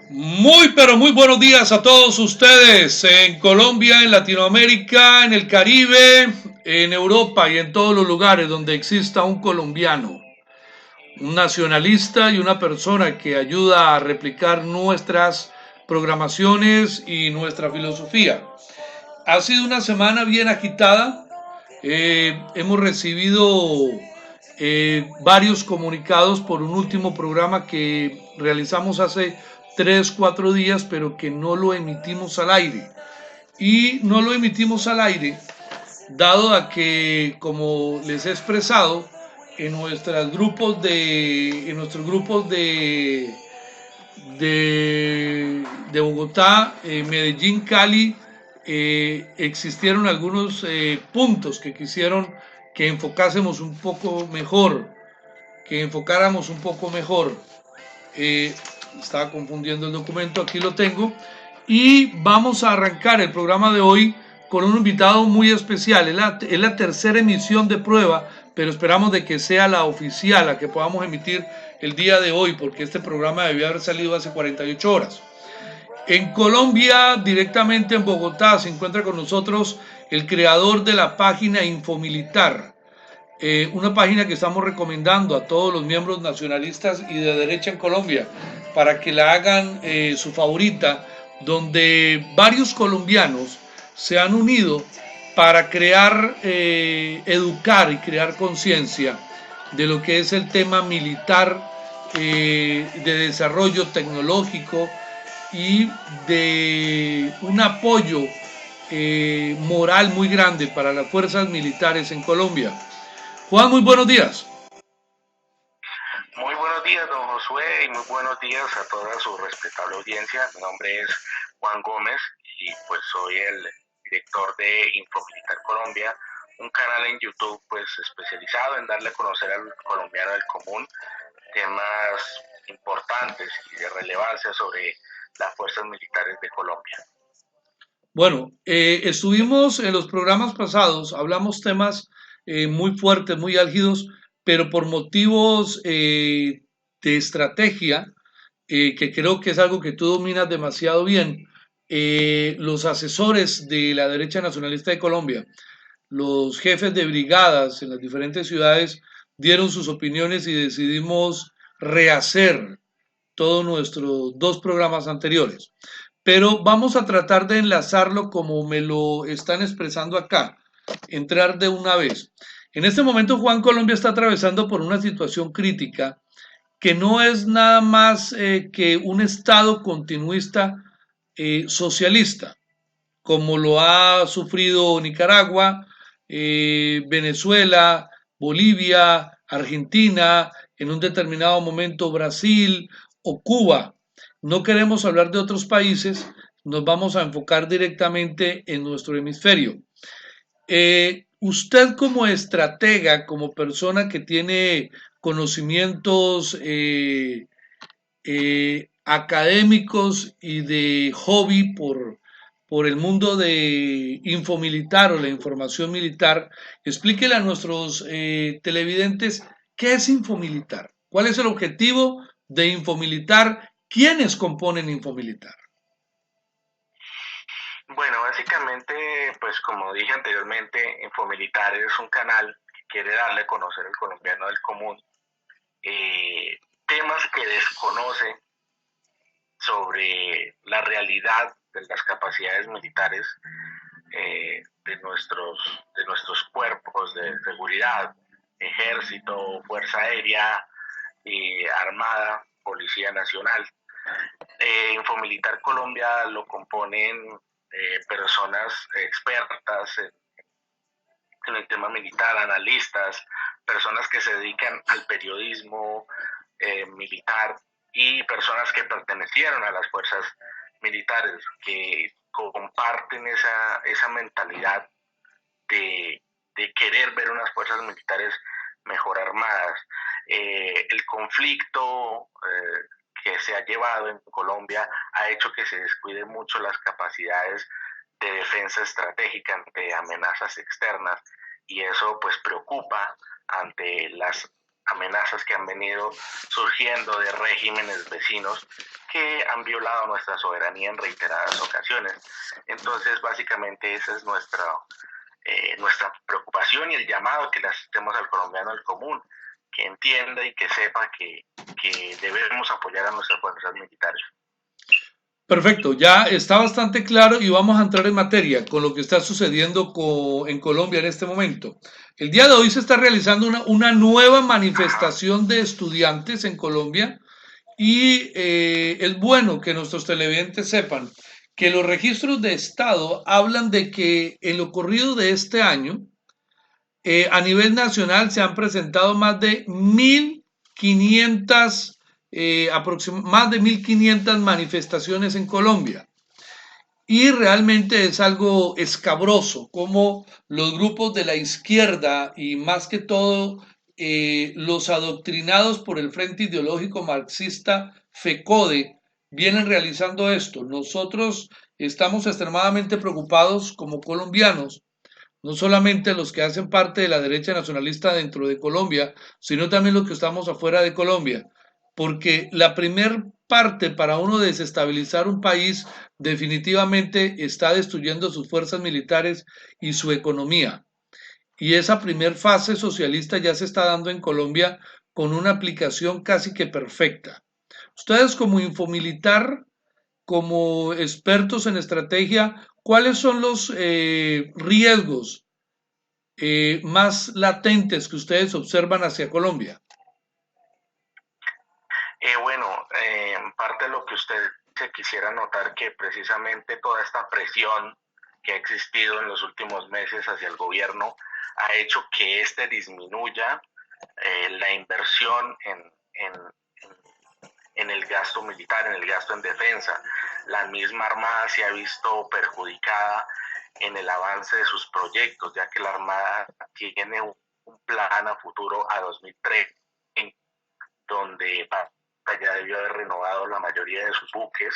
Muy, pero muy buenos días a todos ustedes en Colombia, en Latinoamérica, en el Caribe, en Europa y en todos los lugares donde exista un colombiano, un nacionalista y una persona que ayuda a replicar nuestras programaciones y nuestra filosofía. Ha sido una semana bien agitada. Hemos recibido varios comunicados por un último programa que realizamos hace 3, 4 días, pero que no lo emitimos al aire. Y no lo emitimos al aire, dado a que, como les he expresado, en nuestros grupos de Bogotá, Medellín, Cali, existieron algunos puntos que quisieron que enfocásemos un poco mejor, que enfocáramos un poco mejor. Eh, Estaba confundiendo el documento, aquí lo tengo. Y vamos a arrancar el programa de hoy con un invitado muy especial. Es la tercera emisión de prueba, pero esperamos de que sea la oficial, la que podamos emitir el día de hoy, porque este programa debió haber salido hace 48 horas. En Colombia, directamente en Bogotá, se encuentra con nosotros el creador de la página Infomilitar, una página que estamos recomendando a todos los miembros nacionalistas y de derecha en Colombia para que la hagan su favorita, donde varios colombianos se han unido para crear, educar y crear conciencia de lo que es el tema militar, de desarrollo tecnológico y de un apoyo moral muy grande para las fuerzas militares en Colombia. Juan, muy buenos días. Muy buenos días, don Josué, y muy buenos días a toda su respetable audiencia. Mi nombre es Juan Gómez y pues soy el director de Infomilitar Colombia, un canal en YouTube pues especializado en darle a conocer al colombiano del común temas importantes y de relevancia sobre las fuerzas militares de Colombia. Bueno, estuvimos en los programas pasados, hablamos temas muy fuertes, muy álgidos, pero por motivos de estrategia, que creo que es algo que tú dominas demasiado bien, los asesores de la derecha nacionalista de Colombia, los jefes de brigadas en las diferentes ciudades dieron sus opiniones y decidimos rehacer todos nuestros dos programas anteriores. Pero vamos a tratar de enlazarlo como me lo están expresando acá, entrar de una vez. En este momento Juan Colombia está atravesando por una situación crítica que no es nada más que un Estado continuista socialista, como lo ha sufrido Nicaragua, Venezuela, Bolivia, Argentina, en un determinado momento Brasil o Cuba. No queremos hablar de otros países, nos vamos a enfocar directamente en nuestro hemisferio. Usted como estratega, como persona que tiene conocimientos académicos y de hobby por el mundo de infomilitar o la información militar, explíquele a nuestros televidentes qué es infomilitar, cuál es el objetivo de infomilitar, quiénes componen infomilitar. Bueno, básicamente, pues como dije anteriormente, Infomilitar es un canal que quiere darle a conocer al colombiano del común temas que desconoce sobre la realidad de las capacidades militares de nuestros cuerpos de seguridad, ejército, fuerza aérea, armada, policía nacional. Infomilitar Colombia lo componen personas expertas en el tema militar, analistas, personas que se dedican al periodismo militar y personas que pertenecieron a las fuerzas militares, que comparten esa mentalidad de querer ver unas fuerzas militares mejor armadas. El conflicto que se ha llevado en Colombia ha hecho que se descuiden mucho las capacidades de defensa estratégica ante amenazas externas y eso pues preocupa ante las amenazas que han venido surgiendo de regímenes vecinos que han violado nuestra soberanía en reiteradas ocasiones. Entonces, básicamente esa es nuestra preocupación y el llamado que le hacemos al colombiano del común, que entienda y que sepa que debemos apoyar a nuestras fuerzas militares. Perfecto, ya está bastante claro y vamos a entrar en materia con lo que está sucediendo en Colombia en este momento. El día de hoy se está realizando una nueva manifestación de estudiantes en Colombia y es bueno que nuestros televidentes sepan que los registros de Estado hablan de que en lo corrido de este año, a nivel nacional se han presentado más de 1.500 más de 1.500 manifestaciones en Colombia. Y realmente es algo escabroso como los grupos de la izquierda y más que todo los adoctrinados por el Frente Ideológico Marxista FECODE vienen realizando esto. Nosotros estamos extremadamente preocupados como colombianos, no solamente los que hacen parte de la derecha nacionalista dentro de Colombia, sino también los que estamos afuera de Colombia, porque la primer parte para uno desestabilizar un país definitivamente está destruyendo sus fuerzas militares y su economía. Y esa primer fase socialista ya se está dando en Colombia con una aplicación casi que perfecta. Ustedes como infomilitar, como expertos en estrategia, ¿cuáles son los riesgos más latentes que ustedes observan hacia Colombia? Parte de lo que usted se quisiera notar que precisamente toda esta presión que ha existido en los últimos meses hacia el gobierno ha hecho que este disminuya la inversión en el gasto militar, en el gasto en defensa. La misma Armada se ha visto perjudicada en el avance de sus proyectos, ya que la Armada tiene un plan a futuro a 2030, donde ya debió haber renovado la mayoría de sus buques,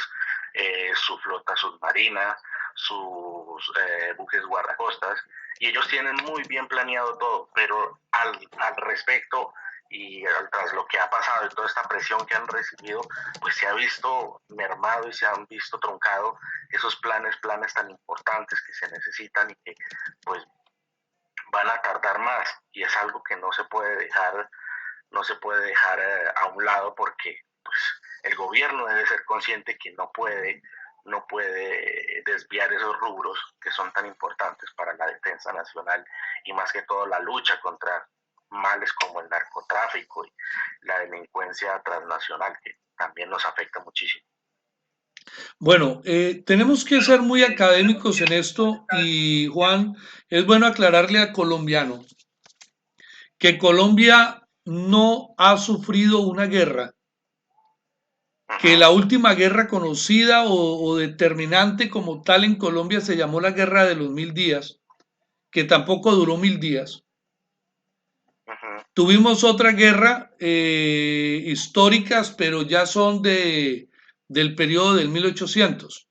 su flota submarina, sus buques guardacostas, y ellos tienen muy bien planeado todo, pero al respecto y tras lo que ha pasado y toda esta presión que han recibido, pues se ha visto mermado y se han visto truncado esos planes tan importantes que se necesitan y que pues van a tardar más, y es algo que no se puede dejar a un lado, porque pues el gobierno debe ser consciente que no puede desviar esos rubros que son tan importantes para la defensa nacional y más que todo la lucha contra males como el narcotráfico y la delincuencia transnacional, que también nos afecta muchísimo. Bueno, tenemos que ser muy académicos en esto y Juan, es bueno aclararle al colombiano que Colombia no ha sufrido una guerra, que la última guerra conocida o determinante como tal en Colombia se llamó la Guerra de los 1000 días, que tampoco duró 1000 días. Tuvimos otra guerra históricas, pero ya son del periodo del 1800.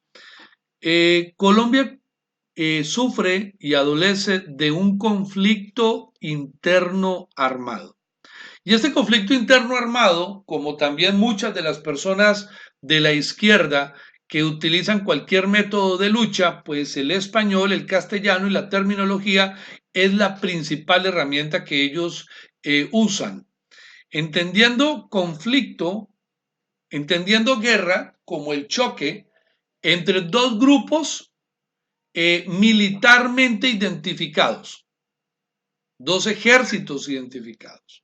Colombia sufre y adolece de un conflicto interno armado. Y este conflicto interno armado, como también muchas de las personas de la izquierda que utilizan cualquier método de lucha, pues el español, el castellano y la terminología es la principal herramienta que ellos usan. Entendiendo conflicto, entendiendo guerra como el choque entre dos grupos militarmente identificados, dos ejércitos identificados.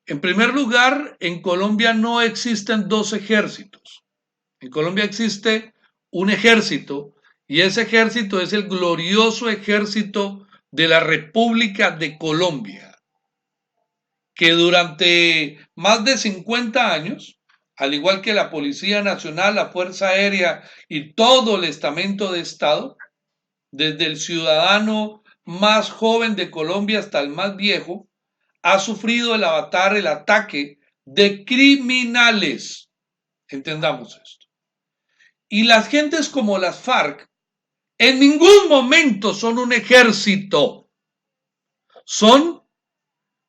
En primer lugar, en Colombia no existen dos ejércitos. En Colombia existe un ejército y ese ejército es el glorioso ejército de la República de Colombia, que durante más de 50 años, al igual que la Policía Nacional, la Fuerza Aérea y todo el estamento de Estado, desde el ciudadano más joven de Colombia hasta el más viejo, ha sufrido el avatar, el ataque de criminales. Entendamos esto. Y las gentes como las FARC en ningún momento son un ejército. Son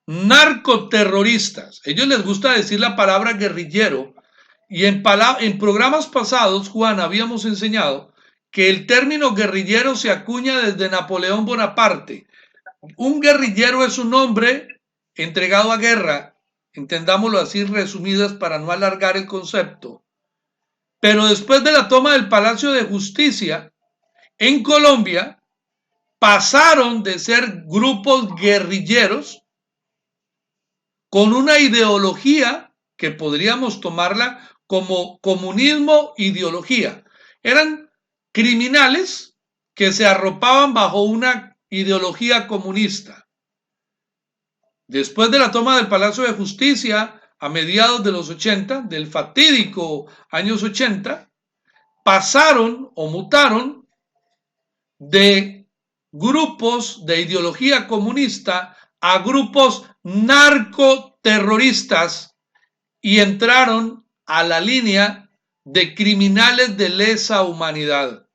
narcoterroristas. A ellos les gusta decir la palabra guerrillero Y en programas pasados, Juan, habíamos enseñado que el término guerrillero se acuña desde Napoleón Bonaparte. Un guerrillero es un hombre entregado a guerra, entendámoslo así resumidas para no alargar el concepto. Pero después de la toma del Palacio de Justicia en Colombia, pasaron de ser grupos guerrilleros con una ideología que podríamos tomarla como comunismo ideología. Eran criminales que se arropaban bajo una ideología comunista. Después de la toma del Palacio de Justicia a mediados de los 80, del fatídico años 80, pasaron o mutaron de grupos de ideología comunista a grupos narcoterroristas y entraron a la línea de criminales de lesa humanidad.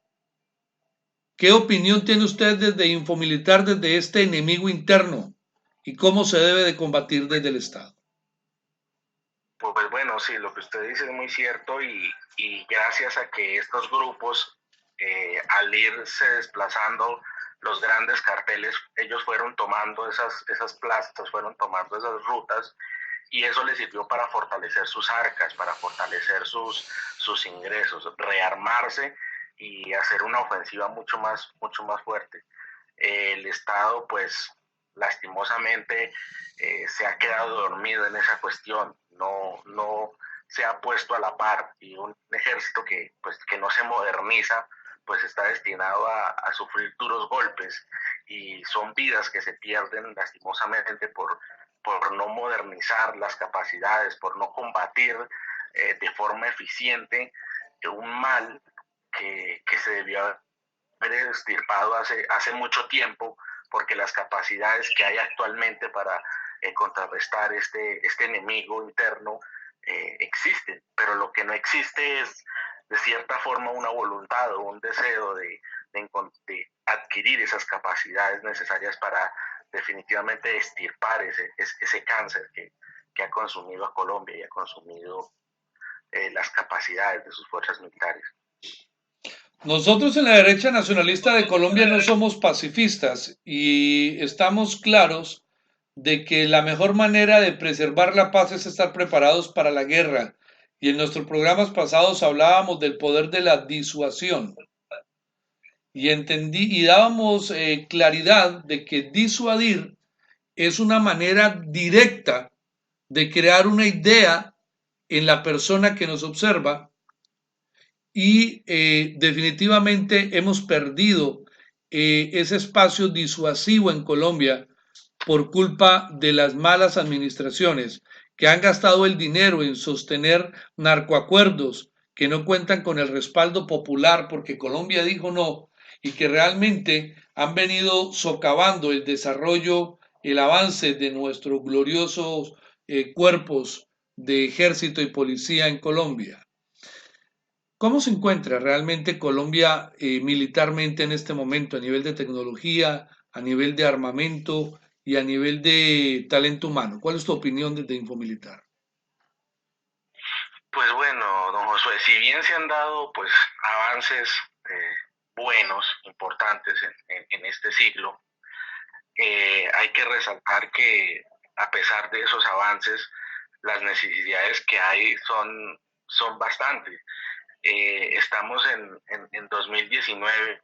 ¿Qué opinión tiene usted desde Infomilitar, desde este enemigo interno y cómo se debe de combatir desde el Estado? Pues bueno, sí, lo que usted dice es muy cierto y gracias a que estos grupos, al irse desplazando los grandes carteles, ellos fueron tomando esas plazas, fueron tomando esas rutas y eso les sirvió para fortalecer sus arcas, para fortalecer sus ingresos, rearmarse y hacer una ofensiva mucho más fuerte. El Estado, pues, lastimosamente se ha quedado dormido en esa cuestión, no se ha puesto a la par y un ejército que no se moderniza, pues está destinado a sufrir duros golpes y son vidas que se pierden lastimosamente por no modernizar las capacidades, por no combatir de forma eficiente un mal que se debió haber extirpado hace mucho tiempo, porque las capacidades que hay actualmente para contrarrestar este enemigo interno existen, pero lo que no existe es de cierta forma una voluntad o un deseo de adquirir esas capacidades necesarias para definitivamente extirpar ese cáncer que ha consumido a Colombia y ha consumido las capacidades de sus fuerzas militares. Nosotros en la derecha nacionalista de Colombia no somos pacifistas y estamos claros de que la mejor manera de preservar la paz es estar preparados para la guerra. Y en nuestros programas pasados hablábamos del poder de la disuasión. Y dábamos claridad de que disuadir es una manera directa de crear una idea en la persona que nos observa y definitivamente hemos perdido ese espacio disuasivo en Colombia por culpa de las malas administraciones que han gastado el dinero en sostener narcoacuerdos que no cuentan con el respaldo popular porque Colombia dijo no y que realmente han venido socavando el desarrollo, el avance de nuestros gloriosos cuerpos de ejército y policía en Colombia. ¿Cómo se encuentra realmente Colombia militarmente en este momento a nivel de tecnología, a nivel de armamento y a nivel de talento humano? ¿Cuál es tu opinión desde Infomilitar? Pues bueno, don Josué, si bien se han dado pues avances buenos, importantes en este siglo, hay que resaltar que a pesar de esos avances, las necesidades que hay son bastantes. Estamos en 2019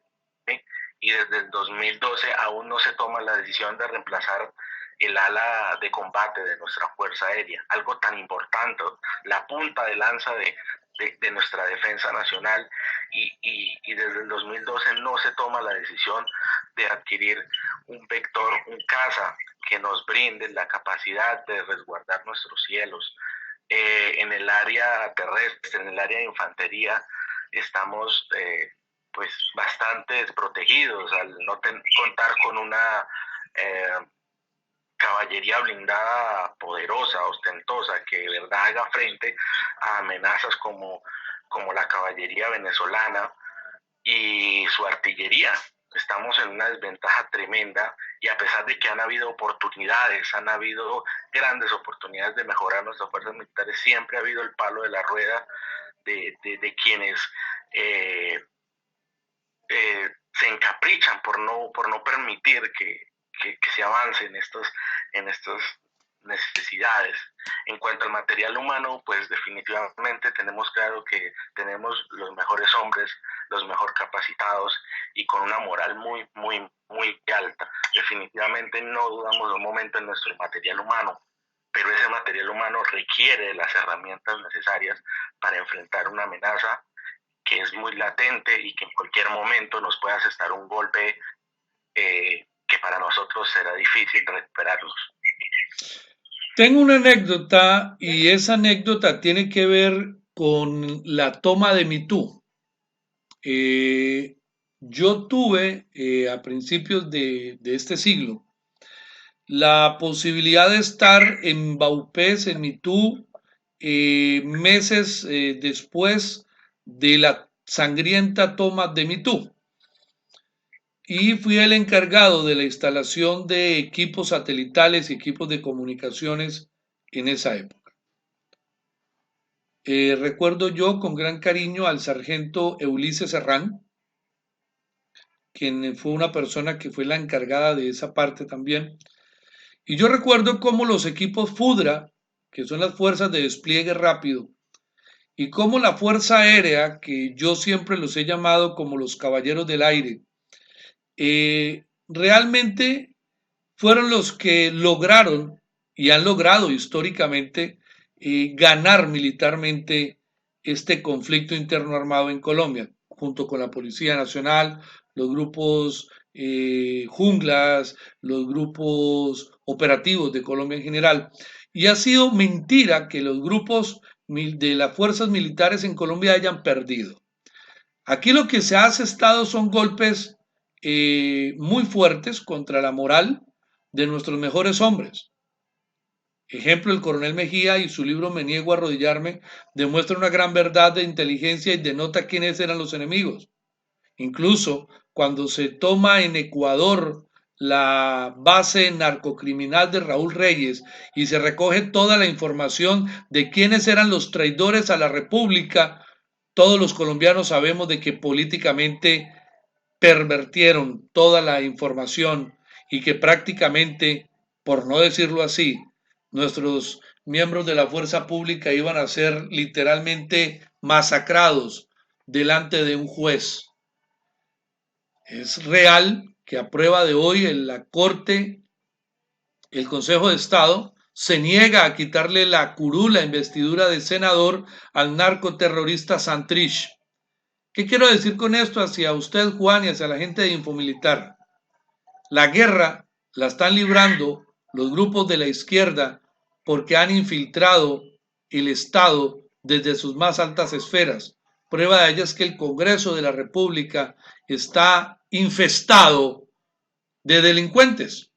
y desde el 2012 aún no se toma la decisión de reemplazar el ala de combate de nuestra Fuerza Aérea, algo tan importante, la punta de lanza de nuestra defensa nacional y desde el 2012 no se toma la decisión de adquirir un vector, un caza que nos brinde la capacidad de resguardar nuestros cielos. En el área terrestre, en el área de infantería, estamos pues bastante desprotegidos al no contar con una caballería blindada poderosa, ostentosa, que de verdad haga frente a amenazas como la caballería venezolana y su artillería. estamos en una desventaja tremenda, y a pesar de que han habido oportunidades, han habido grandes oportunidades de mejorar nuestras fuerzas militares, siempre ha habido el palo de la rueda de quienes se encaprichan por no permitir que se avance en estas necesidades. En cuanto al material humano, pues definitivamente tenemos claro que tenemos los mejores hombres, los mejor capacitados y con una moral muy, muy, muy alta. Definitivamente no dudamos de un momento en nuestro material humano, pero ese material humano requiere de las herramientas necesarias para enfrentar una amenaza que es muy latente y que en cualquier momento nos puede asestar un golpe que para nosotros será difícil recuperarnos. Tengo una anécdota, y esa anécdota tiene que ver con la toma de MeToo. Yo tuve a principios de este siglo la posibilidad de estar en Baupés, en MeToo, meses después de la sangrienta toma de MeToo. Y fui el encargado de la instalación de equipos satelitales y equipos de comunicaciones en esa época. Recuerdo yo con gran cariño al sargento Ulises Serrán, quien fue una persona que fue la encargada de esa parte también. Y yo recuerdo cómo los equipos FUDRA, que son las fuerzas de despliegue rápido, y cómo la Fuerza Aérea, que yo siempre los he llamado como los caballeros del aire, realmente fueron los que lograron y han logrado históricamente ganar militarmente este conflicto interno armado en Colombia, junto con la Policía Nacional, los grupos junglas, los grupos operativos de Colombia en general. Y ha sido mentira que los grupos de las fuerzas militares en Colombia hayan perdido. Aquí lo que se ha asestado son golpes muy fuertes contra la moral de nuestros mejores hombres. Ejemplo, el coronel Mejía y su libro Me niego a arrodillarme demuestra una gran verdad de inteligencia y denota quiénes eran los enemigos. Incluso cuando se toma en Ecuador la base narcocriminal de Raúl Reyes y se recoge toda la información de quiénes eran los traidores a la República, todos los colombianos sabemos de que políticamente pervertieron toda la información y que prácticamente, por no decirlo así, nuestros miembros de la fuerza pública iban a ser literalmente masacrados delante de un juez. Es real que a prueba de hoy en la Corte, el Consejo de Estado, se niega a quitarle la curul, la investidura de senador al narcoterrorista Santrich. ¿Qué quiero decir con esto hacia usted, Juan, y hacia la gente de Infomilitar? La guerra la están librando los grupos de la izquierda porque han infiltrado el Estado desde sus más altas esferas. Prueba de ello es que el Congreso de la República está infestado de delincuentes.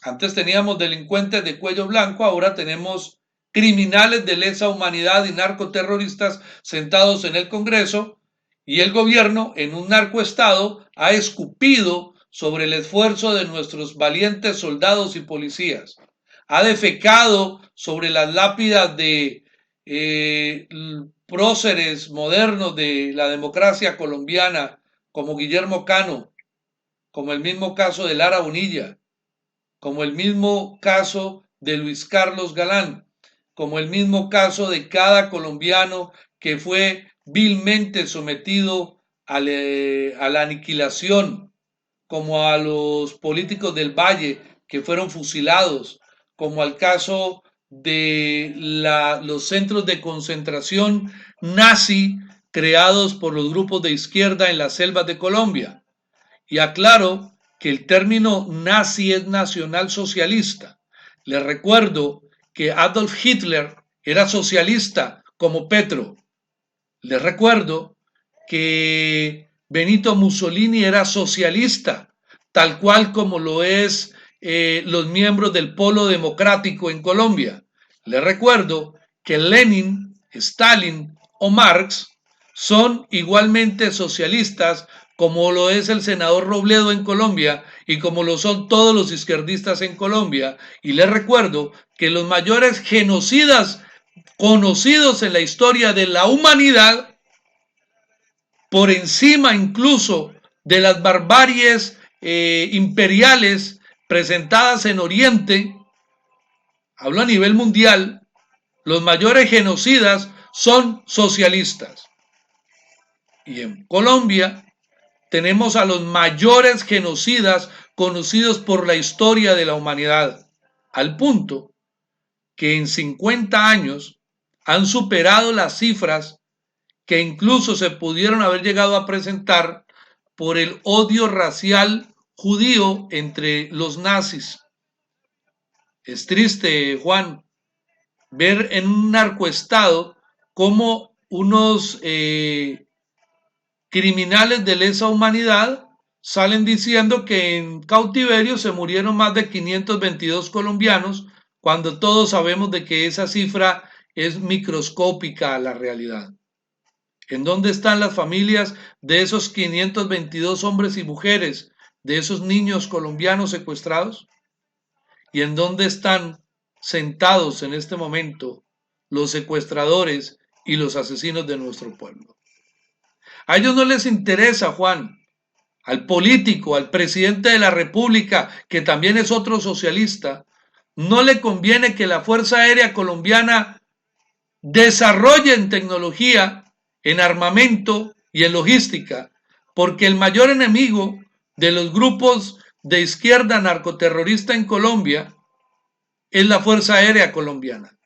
Antes teníamos delincuentes de cuello blanco, ahora tenemos criminales de lesa humanidad y narcoterroristas sentados en el Congreso, y el gobierno, en un narcoestado, ha escupido sobre el esfuerzo de nuestros valientes soldados y policías. Ha defecado sobre las lápidas de próceres modernos de la democracia colombiana, como Guillermo Cano, como el mismo caso de Lara Bonilla, como el mismo caso de Luis Carlos Galán, como el mismo caso de cada colombiano que fue vilmente sometido a la aniquilación, como a los políticos del Valle que fueron fusilados, como al caso de los centros de concentración nazi creados por los grupos de izquierda en las selvas de Colombia. Y aclaro que el término nazi es nacionalsocialista. Les recuerdo que Adolf Hitler era socialista como Petro. Les recuerdo que Benito Mussolini era socialista, tal cual como lo es los miembros del Polo Democrático en Colombia. Les recuerdo que Lenin, Stalin o Marx son igualmente socialistas como lo es el senador Robledo en Colombia y como lo son todos los izquierdistas en Colombia. Y les recuerdo que los mayores genocidas conocidos en la historia de la humanidad, por encima incluso de las barbaries imperiales presentadas en Oriente, hablo a nivel mundial, los mayores genocidas son socialistas. Y en Colombia tenemos a los mayores genocidas conocidos por la historia de la humanidad, al punto que en 50 años han superado las cifras que incluso se pudieron haber llegado a presentar por el odio racial judío entre los nazis. Es triste, Juan, ver en un narcoestado cómo unos criminales de lesa humanidad salen diciendo que en cautiverio se murieron más de 522 colombianos, cuando todos sabemos de que esa cifra es microscópica a la realidad. ¿En dónde están las familias de esos 522 hombres y mujeres, de esos niños colombianos secuestrados? ¿Y en dónde están sentados en este momento los secuestradores y los asesinos de nuestro pueblo? A ellos no les interesa, Juan, al político, al presidente de la República, que también es otro socialista, no le conviene que la Fuerza Aérea Colombiana desarrolle en tecnología, en armamento y en logística, porque el mayor enemigo de los grupos de izquierda narcoterrorista en Colombia es la Fuerza Aérea Colombiana.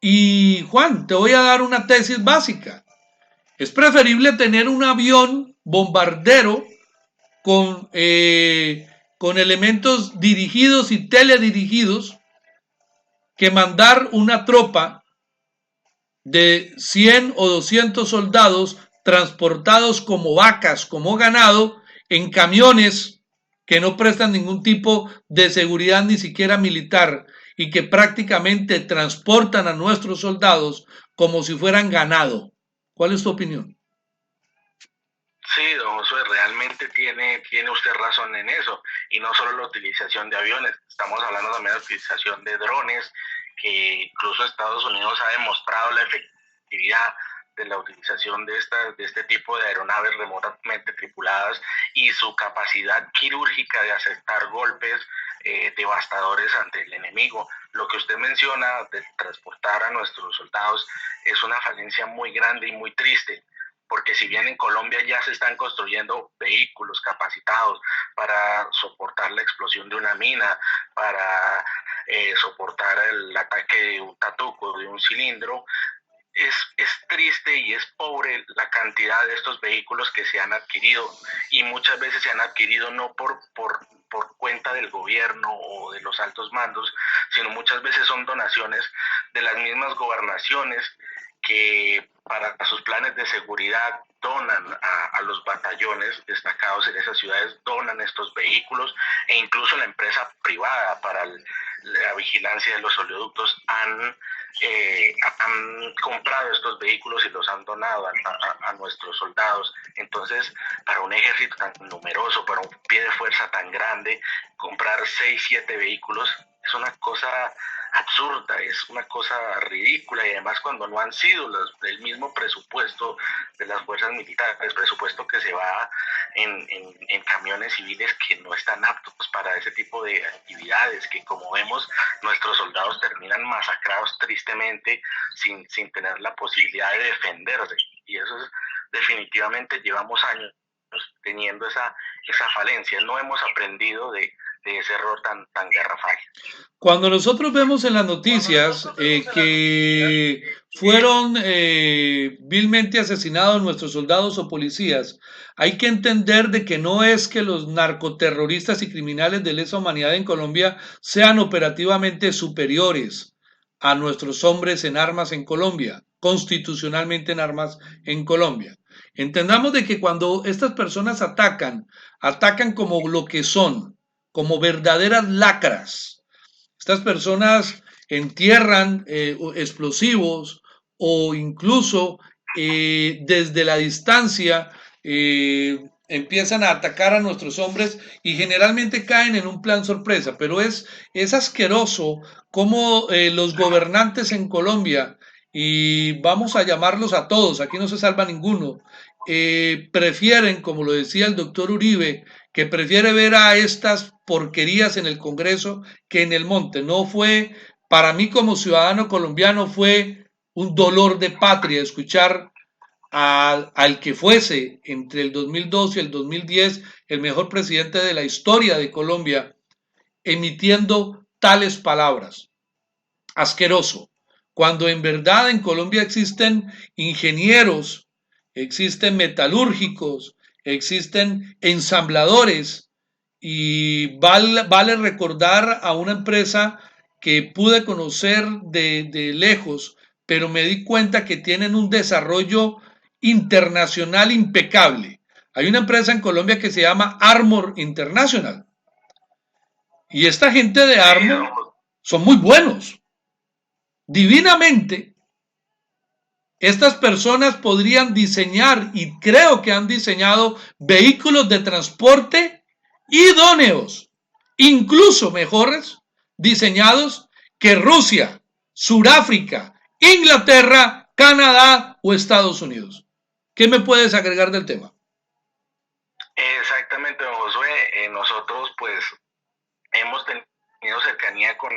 Y Juan, te voy a dar una tesis básica. Es preferible tener un avión bombardero con elementos dirigidos y teledirigidos que mandar una tropa de 100 o 200 soldados transportados como vacas, como ganado, en camiones que no prestan ningún tipo de seguridad ni siquiera militar y que prácticamente transportan a nuestros soldados como si fueran ganado. ¿Cuál es tu opinión? Sí, don Josué, realmente tiene usted razón en eso. Y no solo la utilización de aviones, estamos hablando también de la utilización de drones, que incluso Estados Unidos ha demostrado la efectividad de la utilización de este tipo de aeronaves remotamente tripuladas y su capacidad quirúrgica de aceptar golpes devastadores ante el enemigo. Lo que usted menciona de transportar a nuestros soldados es una falencia muy grande y muy triste, porque si bien en Colombia ya se están construyendo vehículos capacitados para soportar la explosión de una mina, para soportar el ataque de un tatuco, de un cilindro, es triste y es pobre la cantidad de estos vehículos que se han adquirido, y muchas veces se han adquirido no por cuenta del gobierno o de los altos mandos, sino muchas veces son donaciones de las mismas gobernaciones que para sus planes de seguridad donan a los batallones destacados en esas ciudades, donan estos vehículos, e incluso la empresa privada para la vigilancia de los oleoductos han comprado estos vehículos y los han donado a nuestros soldados. Entonces, para un ejército tan numeroso, para un pie de fuerza tan grande, comprar 6, 7 vehículos es una cosa absurda, es una cosa ridícula, y además cuando no han sido el mismo presupuesto de las fuerzas militares, presupuesto que se va en camiones civiles que no están aptos para ese tipo de actividades, que como vemos nuestros soldados terminan masacrados tristemente sin tener la posibilidad de defenderse, y eso es, definitivamente llevamos años teniendo esa falencia. No hemos aprendido de ese error tan garrafal. Cuando nosotros vemos en las noticias que fueron vilmente asesinados nuestros soldados o policías, hay que entender de que no es que los narcoterroristas y criminales de lesa humanidad en Colombia sean operativamente superiores a nuestros hombres en armas en Colombia, constitucionalmente en armas en Colombia. Entendamos de que cuando estas personas atacan como lo que son, como verdaderas lacras. Estas personas entierran explosivos o incluso desde la distancia empiezan a atacar a nuestros hombres y generalmente caen en un plan sorpresa, pero es asqueroso cómo los gobernantes en Colombia, y vamos a llamarlos a todos, aquí no se salva ninguno, prefieren, como lo decía el doctor Uribe, que prefiere ver a estas porquerías en el Congreso que en el monte. No fue, para mí como ciudadano colombiano, fue un dolor de patria escuchar al que fuese entre el 2002 y el 2010 el mejor presidente de la historia de Colombia emitiendo tales palabras. Asqueroso. Cuando en verdad en Colombia existen ingenieros, existen metalúrgicos, existen ensambladores y vale recordar a una empresa que pude conocer de lejos, pero me di cuenta que tienen un desarrollo internacional impecable. Hay una empresa en Colombia que se llama Armor International y esta gente de Armor son muy buenos. Divinamente, estas personas podrían diseñar, y creo que han diseñado, vehículos de transporte idóneos, incluso mejores diseñados que Rusia, Sudáfrica, Inglaterra, Canadá o Estados Unidos. ¿Qué me puedes agregar del tema? Exactamente, don Josué. Nosotros pues hemos tenido cercanía con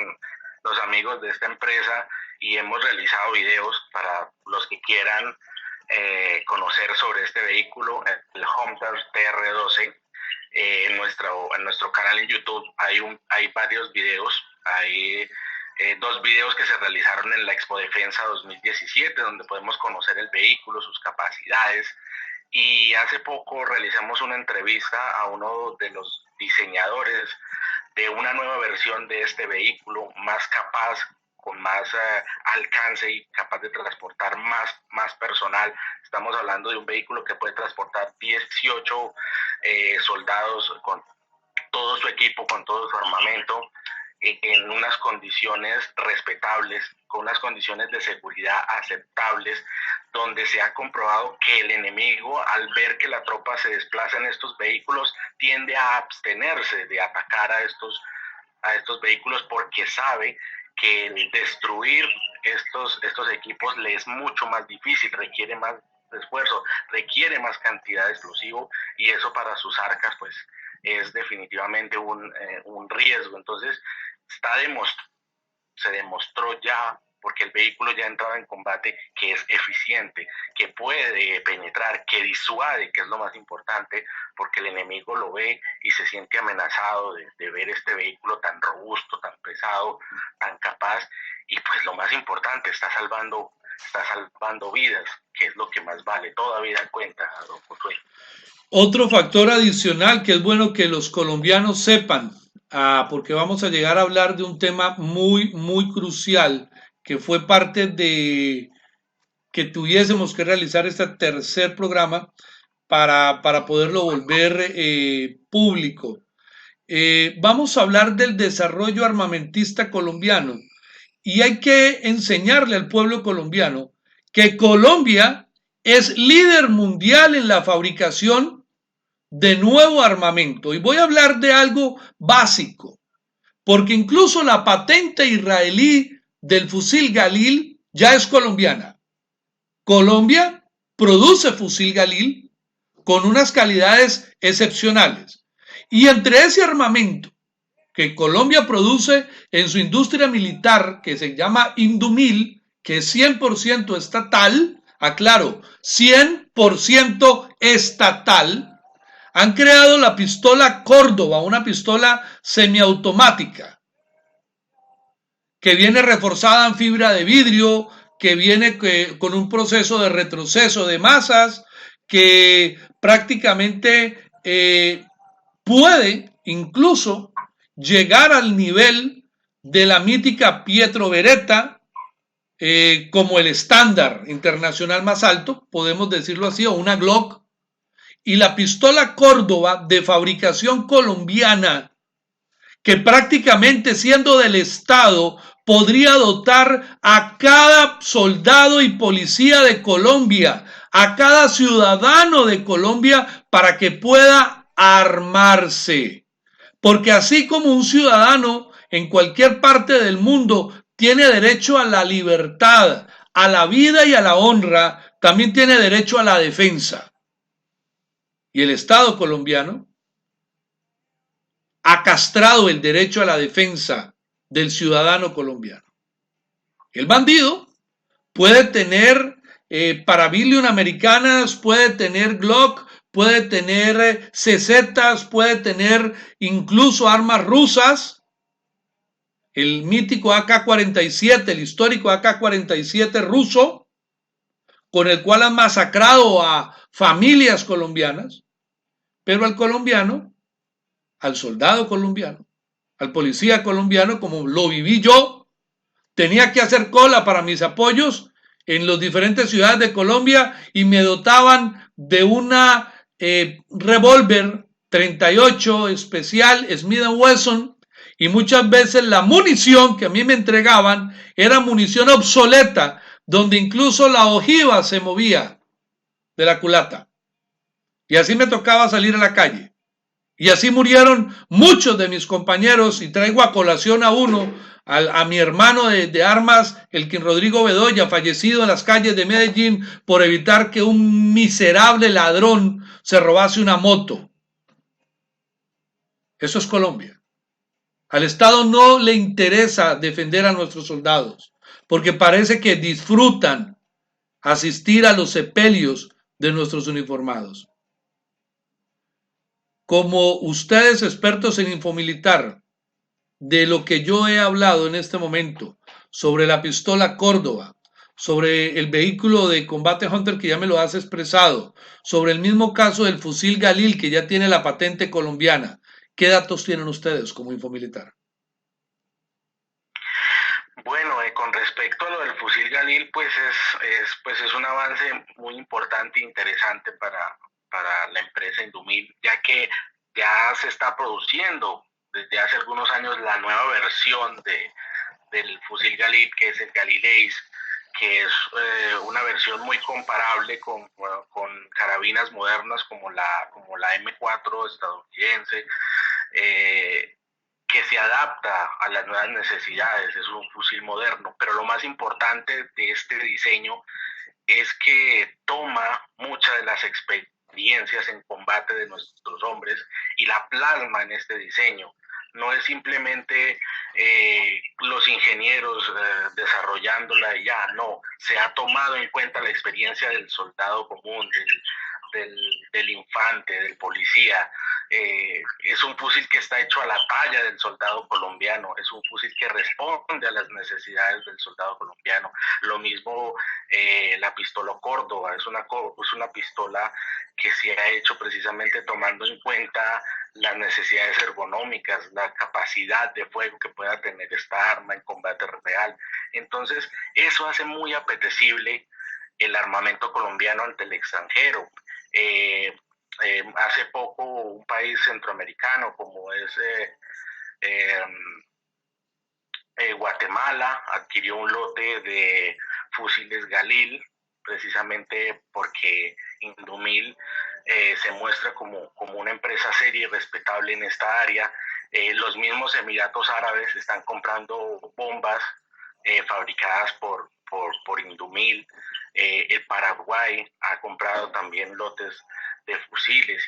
los amigos de esta empresa y hemos realizado videos para los que quieran conocer sobre este vehículo, el Homtar TR12. En nuestro canal en YouTube hay varios videos, hay 2 videos que se realizaron en la Expo Defensa 2017, donde podemos conocer el vehículo, sus capacidades, y hace poco realizamos una entrevista a uno de los diseñadores de una nueva versión de este vehículo, más capaz, con más alcance y capaz de transportar más personal. Estamos hablando de un vehículo que puede transportar 18 soldados con todo su equipo, con todo su armamento, en unas condiciones respetables, con unas condiciones de seguridad aceptables, donde se ha comprobado que el enemigo, al ver que la tropa se desplaza en estos vehículos, tiende a abstenerse de atacar a estos vehículos porque sabe que el destruir estos equipos le es mucho más difícil, requiere más esfuerzo, requiere más cantidad de explosivo, y eso para sus arcas pues es definitivamente un riesgo. Entonces se demostró ya, porque el vehículo ya entraba en combate, que es eficiente, que puede penetrar, que disuade, que es lo más importante, porque el enemigo lo ve y se siente amenazado de ver este vehículo tan robusto, tan pesado, tan capaz, y pues lo más importante, está salvando vidas, que es lo que más vale. Toda vida cuenta, don Josué. Otro factor adicional que es bueno que los colombianos sepan, porque vamos a llegar a hablar de un tema muy, muy crucial, que fue parte de que tuviésemos que realizar este tercer programa para poderlo volver público. Vamos a hablar del desarrollo armamentista colombiano y hay que enseñarle al pueblo colombiano que Colombia es líder mundial en la fabricación de nuevo armamento. Y voy a hablar de algo básico, porque incluso la patente israelí del fusil Galil ya es colombiana. Colombia produce fusil Galil con unas calidades excepcionales. Y entre ese armamento que Colombia produce en su industria militar, que se llama Indumil, que es 100% estatal, aclaro, 100% estatal, han creado la pistola Córdoba, una pistola semiautomática, que viene reforzada en fibra de vidrio, que viene con un proceso de retroceso de masas, que prácticamente puede incluso llegar al nivel de la mítica Pietro Beretta, como el estándar internacional más alto, podemos decirlo así, o una Glock. Y la pistola Córdoba, de fabricación colombiana, que prácticamente siendo del Estado podría dotar a cada soldado y policía de Colombia, a cada ciudadano de Colombia, para que pueda armarse. Porque así como un ciudadano en cualquier parte del mundo tiene derecho a la libertad, a la vida y a la honra, también tiene derecho a la defensa. Y el Estado colombiano ha castrado el derecho a la defensa del ciudadano colombiano. El bandido puede tener Parabellum americanas, puede tener Glock, puede tener CZs, puede tener incluso armas rusas, el mítico AK-47, el histórico AK-47 ruso, con el cual han masacrado a familias colombianas, pero al colombiano, al soldado colombiano, al policía colombiano, como lo viví yo, tenía que hacer cola para mis apoyos en las diferentes ciudades de Colombia y me dotaban de una revólver 38 especial Smith & Wesson, y muchas veces la munición que a mí me entregaban era munición obsoleta, donde incluso la ojiva se movía de la culata. Y así me tocaba salir a la calle. Y así murieron muchos de mis compañeros, y traigo a colación a uno, a mi hermano de armas, Elkin Rodrigo Bedoya, fallecido en las calles de Medellín por evitar que un miserable ladrón se robase una moto. Eso es Colombia. Al Estado no le interesa defender a nuestros soldados, porque parece que disfrutan asistir a los sepelios de nuestros uniformados. Como ustedes, expertos en infomilitar, de lo que yo he hablado en este momento, sobre la pistola Córdoba, sobre el vehículo de combate Hunter, que ya me lo has expresado, sobre el mismo caso del fusil Galil, que ya tiene la patente colombiana, ¿qué datos tienen ustedes como infomilitar? Bueno, con respecto a lo del fusil Galil, pues es un avance muy importante e interesante para la empresa Indumil, ya que ya se está produciendo desde hace algunos años la nueva versión del fusil Galil, que es el Galil Ace, que es una versión muy comparable con carabinas modernas como la M4 estadounidense, que se adapta a las nuevas necesidades. Es un fusil moderno, pero lo más importante de este diseño es que toma muchas de las experiencias en combate de nuestros hombres y la plasma en este diseño. No es simplemente los ingenieros desarrollándola y ya, no, se ha tomado en cuenta la experiencia del soldado común, del infante, del policía. Es un fusil que está hecho a la talla del soldado colombiano, es un fusil que responde a las necesidades del soldado colombiano. Lo mismo la pistola Córdoba, es una pistola que se ha hecho precisamente tomando en cuenta las necesidades ergonómicas, la capacidad de fuego que pueda tener esta arma en combate real. Entonces, eso hace muy apetecible el armamento colombiano ante el extranjero. Hace poco un país centroamericano como es Guatemala adquirió un lote de fusiles Galil, precisamente porque Indumil se muestra como una empresa seria y respetable en esta área. Los mismos Emiratos Árabes están comprando bombas fabricadas por Indumil. El Paraguay ha comprado también lotes de fusiles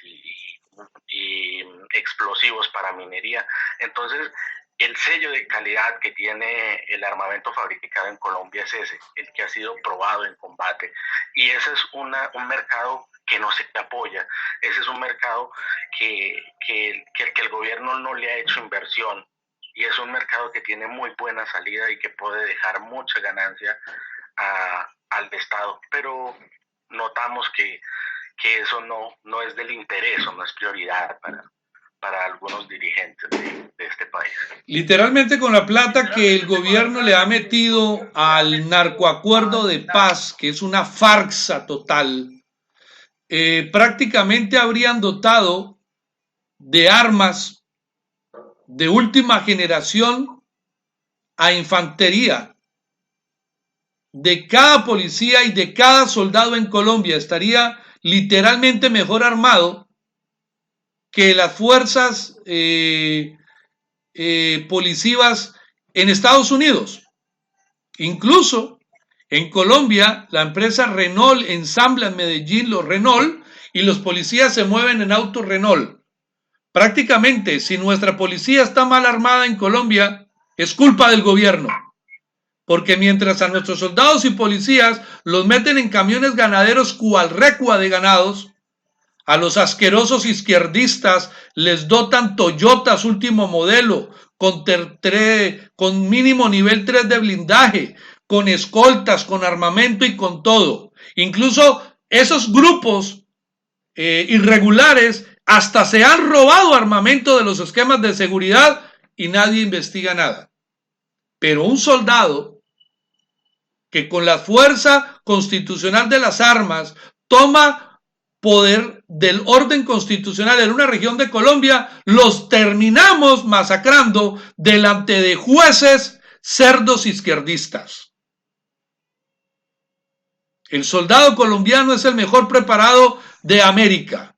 y explosivos para minería. Entonces, el sello de calidad que tiene el armamento fabricado en Colombia es ese, el que ha sido probado en combate. Y ese es un mercado que no se apoya. Ese es un mercado que el gobierno no le ha hecho inversión. Y es un mercado que tiene muy buena salida y que puede dejar mucha ganancia al Estado. Pero notamos que eso no es del interés o no es prioridad para algunos dirigentes de este país. Literalmente con la plata que el gobierno le ha metido al narcoacuerdo de paz, que es una farsa total, prácticamente habrían dotado de armas de última generación a infantería de cada policía y de cada soldado en Colombia estaría literalmente mejor armado que las fuerzas policivas en Estados Unidos. Incluso en Colombia, la empresa Renault ensambla en Medellín los Renault y los policías se mueven en autos Renault. Prácticamente, si nuestra policía está mal armada en Colombia, es culpa del gobierno. Porque mientras a nuestros soldados y policías los meten en camiones ganaderos cual recua de ganados, a los asquerosos izquierdistas les dotan Toyotas último modelo, con mínimo nivel 3 de blindaje, con escoltas, con armamento y con todo. Incluso esos grupos irregulares hasta se han robado armamento de los esquemas de seguridad y nadie investiga nada. Pero un soldado que con la fuerza constitucional de las armas toma poder del orden constitucional en una región de Colombia, los terminamos masacrando delante de jueces cerdos izquierdistas. El soldado colombiano es el mejor preparado de América.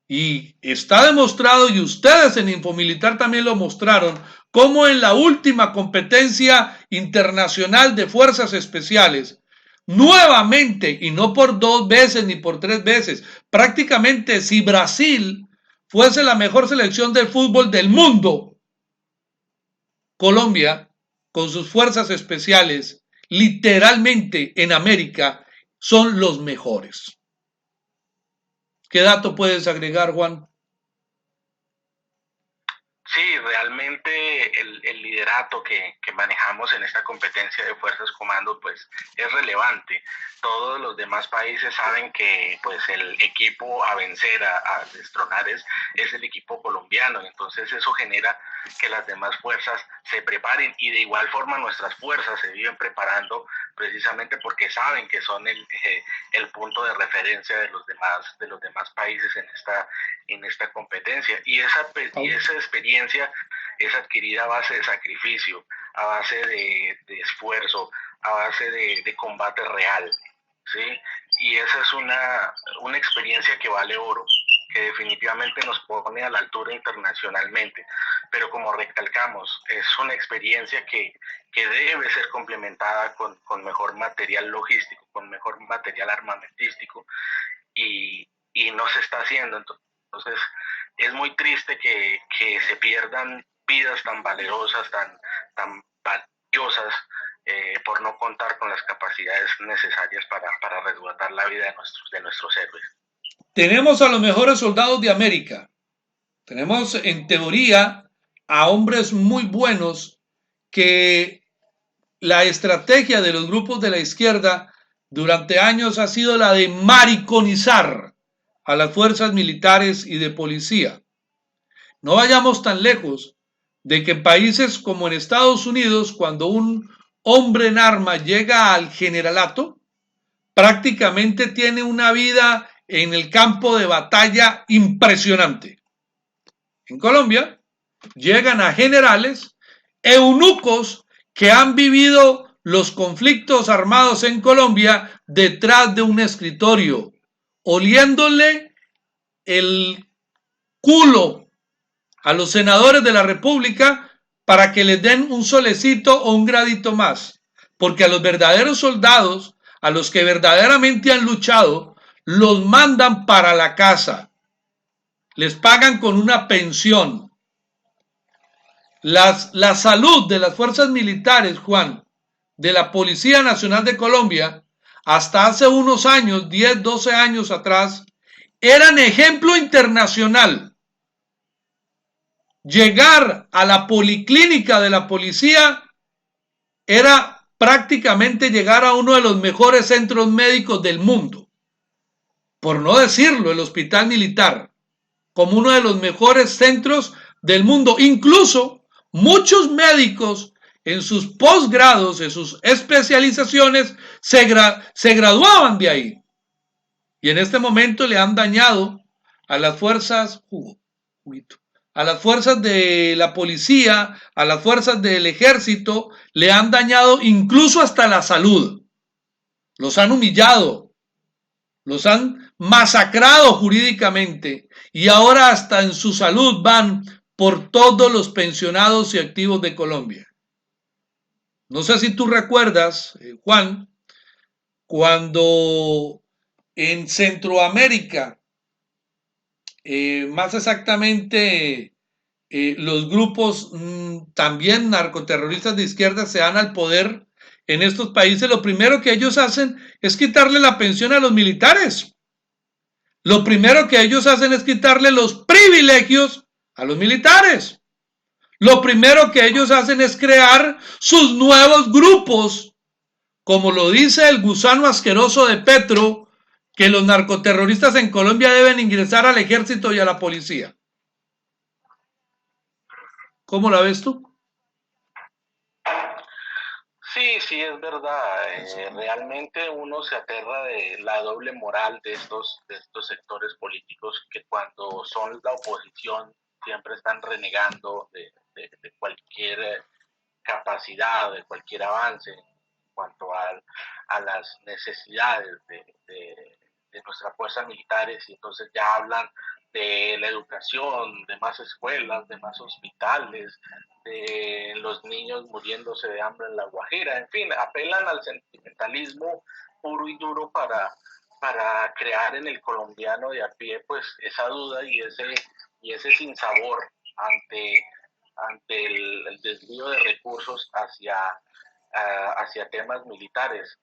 Y está demostrado, y ustedes en Infomilitar también lo mostraron, como en la última competencia internacional de fuerzas especiales, nuevamente, y no por 2 veces ni por 3 veces, prácticamente si Brasil fuese la mejor selección de fútbol del mundo, Colombia, con sus fuerzas especiales, literalmente en América, son los mejores. ¿Qué dato puedes agregar, Juan? Sí, realmente el liderato que manejamos en esta competencia de fuerzas comando pues es relevante. Todos los demás países saben que pues el equipo a vencer, a destronar es el equipo colombiano, entonces eso genera que las demás fuerzas se preparen y de igual forma nuestras fuerzas se viven preparando precisamente porque saben que son el punto de referencia de los demás países en esta competencia y esa experiencia es adquirida a base de sacrificio, a base de esfuerzo, a base de combate real, ¿sí? Y esa es una experiencia que vale oro, que definitivamente nos pone a la altura internacionalmente, pero como recalcamos, es una experiencia que debe ser complementada con mejor material logístico, con mejor material armamentístico, y no se está haciendo. Entonces, es muy triste que se pierdan vidas tan valerosas, tan valiosas, por no contar con las capacidades necesarias para resguardar la vida de nuestros héroes. Tenemos a los mejores soldados de América. Tenemos, en teoría, a hombres muy buenos que la estrategia de los grupos de la izquierda durante años ha sido la de mariconizar a las fuerzas militares y de policía. No vayamos tan lejos de que en países como en Estados Unidos, cuando un hombre en armas llega al generalato, prácticamente tiene una vida en el campo de batalla impresionante. En Colombia llegan a generales, eunucos que han vivido los conflictos armados en Colombia detrás de un escritorio, oliéndole el culo a los senadores de la República para que les den un solecito o un gradito más, porque a los verdaderos soldados, a los que verdaderamente han luchado, los mandan para la casa, les pagan con una pensión. La salud de las fuerzas militares, Juan, de la Policía Nacional de Colombia, hasta hace unos años, 10, 12 años atrás, eran ejemplo internacional. Llegar a la policlínica de la policía era prácticamente llegar a uno de los mejores centros médicos del mundo. Por no decirlo, el hospital militar, como uno de los mejores centros del mundo. Incluso muchos médicos en sus posgrados, en sus especializaciones, se graduaban de ahí. Y en este momento le han dañado a las fuerzas, a las fuerzas de la policía, a las fuerzas del ejército, le han dañado incluso hasta la salud. Los han humillado, los han masacrado jurídicamente y ahora hasta en su salud van por todos los pensionados y activos de Colombia. No sé si tú recuerdas, Juan, cuando en Centroamérica, más exactamente los grupos también narcoterroristas de izquierda se dan al poder en estos países, lo primero que ellos hacen es quitarle la pensión a los militares. Lo primero que ellos hacen es quitarle los privilegios a los militares. Lo primero que ellos hacen es crear sus nuevos grupos, como lo dice el gusano asqueroso de Petro, que los narcoterroristas en Colombia deben ingresar al ejército y a la policía. ¿Cómo la ves tú? Sí, sí, es verdad. Realmente uno se aterra de la doble moral de estos sectores políticos que cuando son la oposición siempre están renegando de cualquier capacidad, de cualquier avance en cuanto a las necesidades de nuestras fuerzas militares, y entonces ya hablan de la educación, de más escuelas, de más hospitales, de los niños muriéndose de hambre en La Guajira, en fin, apelan al sentimentalismo puro y duro para crear en el colombiano de a pie pues esa duda y ese sinsabor ante el desvío de recursos hacia temas militares.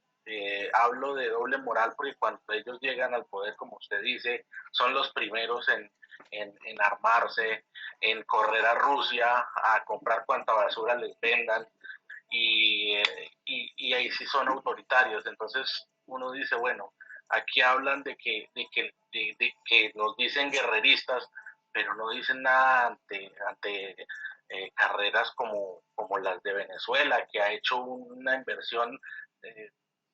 Hablo de doble moral porque cuando ellos llegan al poder, como usted dice, son los primeros en armarse, en correr a Rusia, a comprar cuanta basura les vendan, y ahí sí son autoritarios. Entonces uno dice, bueno, aquí hablan de que nos dicen guerreristas, pero no dicen nada ante carreras como las de Venezuela, que ha hecho una inversión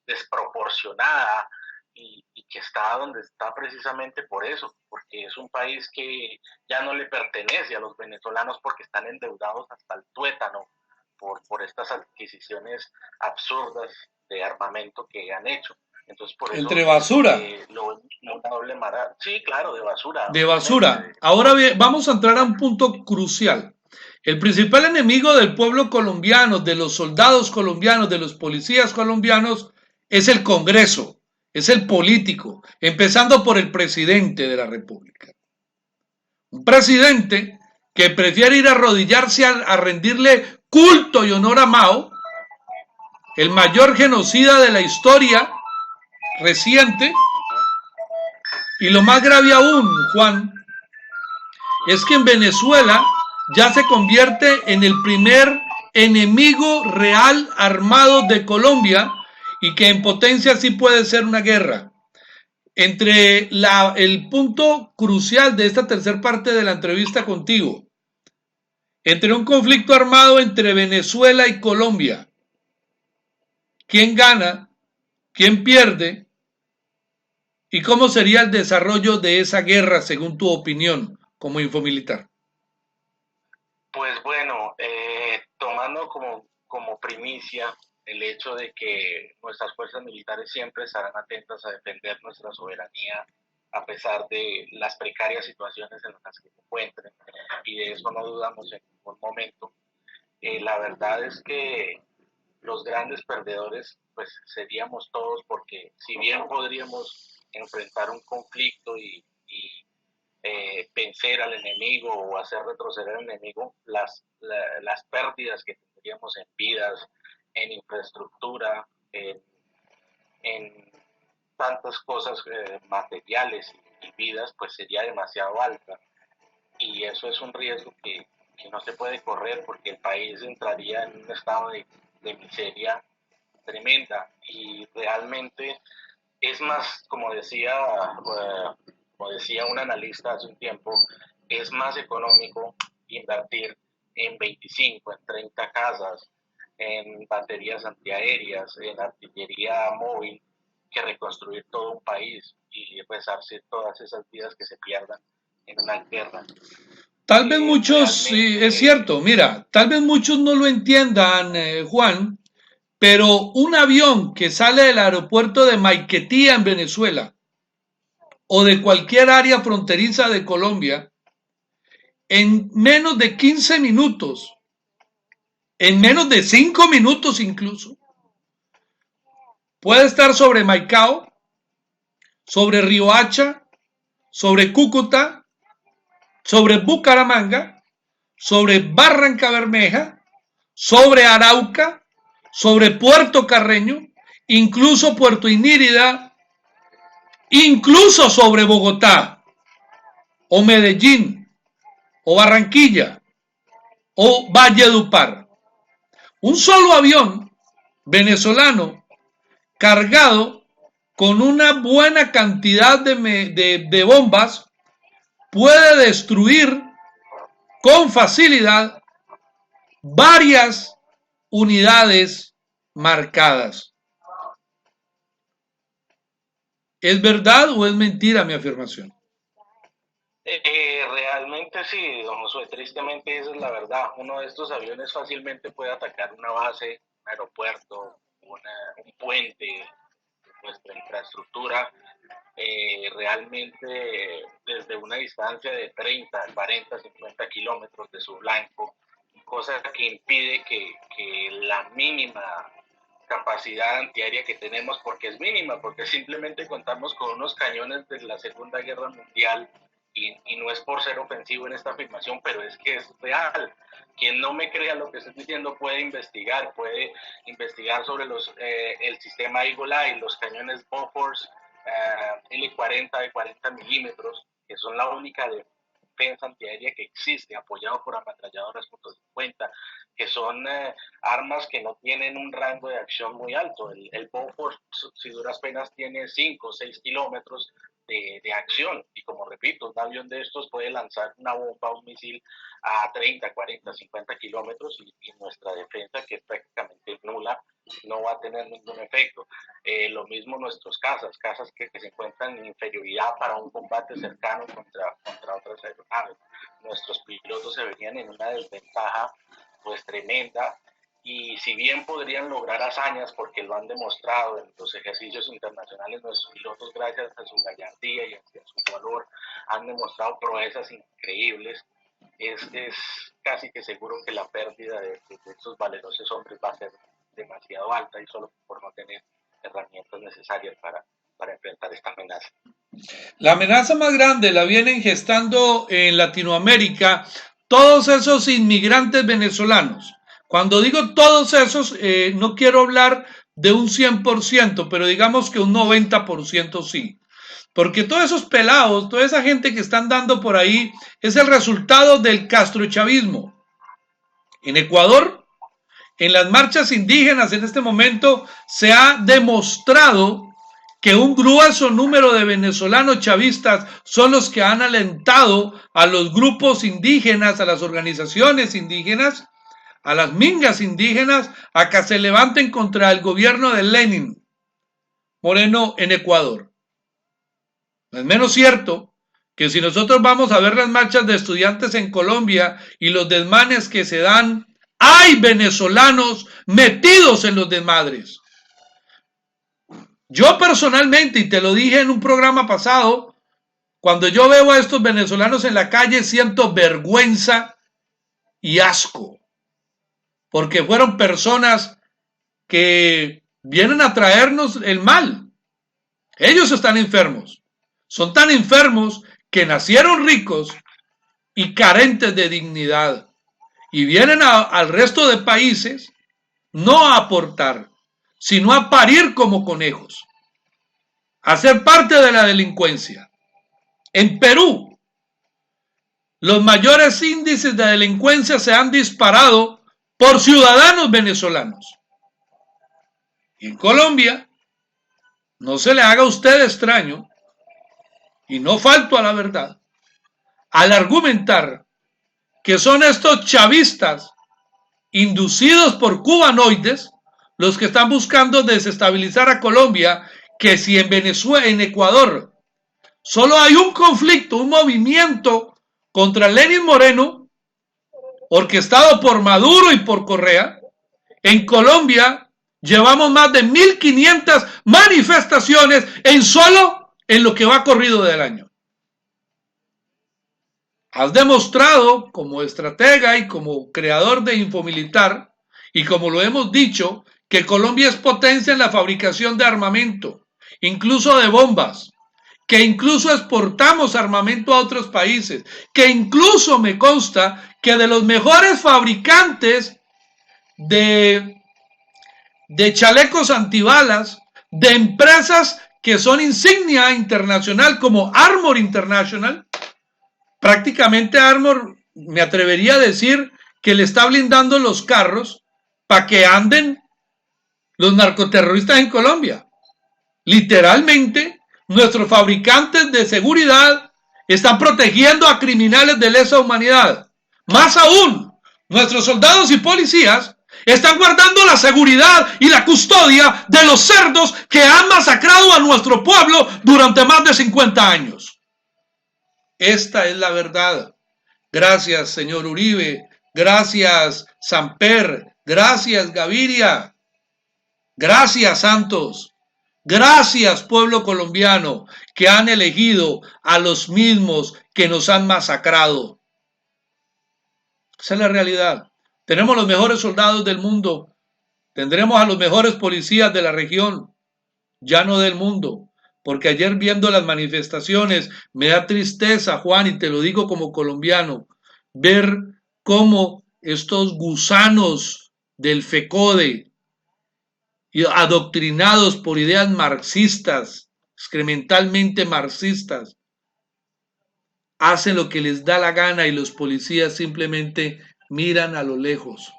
desproporcionada y que está donde está precisamente por eso, porque es un país que ya no le pertenece a los venezolanos porque están endeudados hasta el tuétano por estas adquisiciones absurdas de armamento que han hecho. Entonces, por eso Entre basura. una doble mara. Sí, claro, de basura. De basura. Ahora bien, vamos a entrar a un punto crucial. El principal enemigo del pueblo colombiano, de los soldados colombianos, de los policías colombianos, es el Congreso, es el político, empezando por el presidente de la República. Un presidente que prefiere ir a arrodillarse a rendirle culto y honor a Mao, el mayor genocida de la historia reciente. Y lo más grave aún, Juan, es que en Venezuela ya se convierte en el primer enemigo real armado de Colombia y que en potencia sí puede ser una guerra. Entre el punto crucial de esta tercera parte de la entrevista contigo, entre un conflicto armado entre Venezuela y Colombia, ¿quién gana? ¿Quién pierde? ¿Y cómo sería el desarrollo de esa guerra según tu opinión como infomilitar? Pues bueno, tomando como primicia el hecho de que nuestras fuerzas militares siempre estarán atentas a defender nuestra soberanía a pesar de las precarias situaciones en las que se encuentren, y de eso no dudamos en ningún momento. La verdad es que los grandes perdedores pues seríamos todos, porque si bien podríamos enfrentar un conflicto y vencer al enemigo o hacer retroceder al enemigo, las pérdidas que tendríamos en vidas, en infraestructura, en tantas cosas materiales y vidas, pues sería demasiado alta. Y eso es un riesgo que no se puede correr, porque el país entraría en un estado de miseria tremenda. Y realmente es más, como decía un analista hace un tiempo, es más económico invertir en 25, en 30 casas, en baterías antiaéreas, en artillería móvil, que reconstruir todo un país y resarcir todas esas vidas que se pierdan en una guerra. Tal vez muchos, sí, es cierto, mira, tal vez muchos no lo entiendan, Juan, pero un avión que sale del aeropuerto de Maiquetía en Venezuela o de cualquier área fronteriza de Colombia, en menos de 15 minutos, en menos de 5 minutos incluso, puede estar sobre Maicao, sobre Riohacha, sobre Cúcuta, sobre Bucaramanga, sobre Barranca Bermeja, sobre Arauca, sobre Puerto Carreño, incluso Puerto Inírida, incluso sobre Bogotá, o Medellín, o Barranquilla, o Valledupar. Un solo avión venezolano cargado con una buena cantidad de bombas puede destruir con facilidad varias unidades marcadas. ¿Es verdad o es mentira mi afirmación? Realmente sí, don Josué, tristemente esa es la verdad. Uno de estos aviones fácilmente puede atacar una base, un aeropuerto, un puente, nuestra infraestructura, realmente desde una distancia de 30, 40, 50 kilómetros de su blanco, cosa que impide que la mínima capacidad antiaérea que tenemos, porque es mínima, porque simplemente contamos con unos cañones de la Segunda Guerra Mundial, y no es por ser ofensivo en esta afirmación, pero es que es real. Quien no me crea lo que estoy diciendo puede investigar sobre el sistema Eagle Eye, los cañones Bofors L40 de 40 milímetros, que son la única defensa antiaérea que existe, apoyado por ametralladoras .50, que son armas que no tienen un rango de acción muy alto. El Bofors, si duras penas, tiene 5 o 6 kilómetros de acción, y como repito, un avión de estos puede lanzar una bomba, un misil a 30, 40, 50 kilómetros, y nuestra defensa, que es prácticamente nula, no va a tener ningún efecto. Lo mismo nuestros cazas que se encuentran en inferioridad para un combate cercano contra otras aeronaves. Nuestros pilotos se verían en una desventaja pues tremenda, y si bien podrían lograr hazañas, porque lo han demostrado en los ejercicios internacionales, nuestros pilotos, gracias a su gallardía y a su valor, han demostrado proezas increíbles. Es casi que seguro que la pérdida de estos valerosos hombres va a ser demasiado alta, y solo por no tener herramientas necesarias para enfrentar esta amenaza. La amenaza más grande la vienen gestando en Latinoamérica todos esos inmigrantes venezolanos. Cuando digo todos esos, no quiero hablar de un 100%, pero digamos que un 90% sí. Porque todos esos pelados, toda esa gente que están dando por ahí, es el resultado del castrochavismo. En Ecuador, en las marchas indígenas en este momento, se ha demostrado que un grueso número de venezolanos chavistas son los que han alentado a los grupos indígenas, a las organizaciones indígenas, a las mingas indígenas, a que se levanten contra el gobierno de Lenin Moreno en Ecuador. No es menos cierto que si nosotros vamos a ver las marchas de estudiantes en Colombia y los desmanes que se dan, hay venezolanos metidos en los desmadres. Yo personalmente, y te lo dije en un programa pasado, cuando yo veo a estos venezolanos en la calle siento vergüenza y asco, porque fueron personas que vienen a traernos el mal. Ellos están enfermos, son tan enfermos que nacieron ricos y carentes de dignidad, y vienen al resto de países no a aportar, sino a parir como conejos, a ser parte de la delincuencia. En Perú, los mayores índices de delincuencia se han disparado por ciudadanos venezolanos. Y en Colombia, no se le haga a usted extraño, y no falto a la verdad, al argumentar que son estos chavistas inducidos por cubanoides los que están buscando desestabilizar a Colombia, que si en Venezuela, en Ecuador, solo hay un conflicto, un movimiento contra Lenin Moreno, orquestado por Maduro y por Correa. En Colombia llevamos más de 1.500 manifestaciones en lo que va corrido del año. Has demostrado como estratega y como creador de Infomilitar, y como lo hemos dicho, que Colombia es potencia en la fabricación de armamento, incluso de bombas, que incluso exportamos armamento a otros países, que incluso me consta que de los mejores fabricantes de chalecos antibalas, de empresas que son insignia internacional como Armor International, prácticamente Armor, me atrevería a decir que le está blindando los carros para que anden los narcoterroristas en Colombia. Literalmente, nuestros fabricantes de seguridad están protegiendo a criminales de lesa humanidad. Más aún, nuestros soldados y policías están guardando la seguridad y la custodia de los cerdos que han masacrado a nuestro pueblo durante más de 50 años. Esta es la verdad. Gracias, señor Uribe. Gracias, Samper. Gracias, Gaviria. Gracias, Santos. Gracias, pueblo colombiano, que han elegido a los mismos que nos han masacrado. Esa es la realidad. Tenemos los mejores soldados del mundo. Tendremos a los mejores policías de la región, ya no del mundo. Porque ayer viendo las manifestaciones me da tristeza, Juan, y te lo digo como colombiano, ver cómo estos gusanos del FECODE, adoctrinados por ideas marxistas, excrementalmente marxistas, hacen lo que les da la gana y los policías simplemente miran a lo lejos,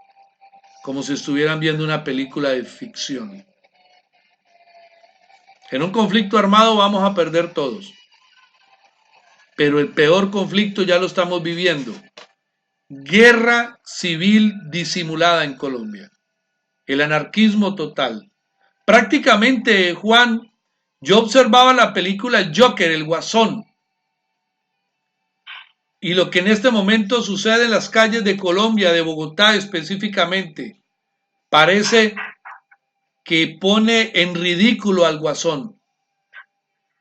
como si estuvieran viendo una película de ficción. En un conflicto armado vamos a perder todos, pero el peor conflicto ya lo estamos viviendo. Guerra civil disimulada en Colombia. El anarquismo total. Prácticamente, Juan, yo observaba la película Joker, el Guasón, y lo que en este momento sucede en las calles de Colombia, de Bogotá específicamente, parece que pone en ridículo al Guasón,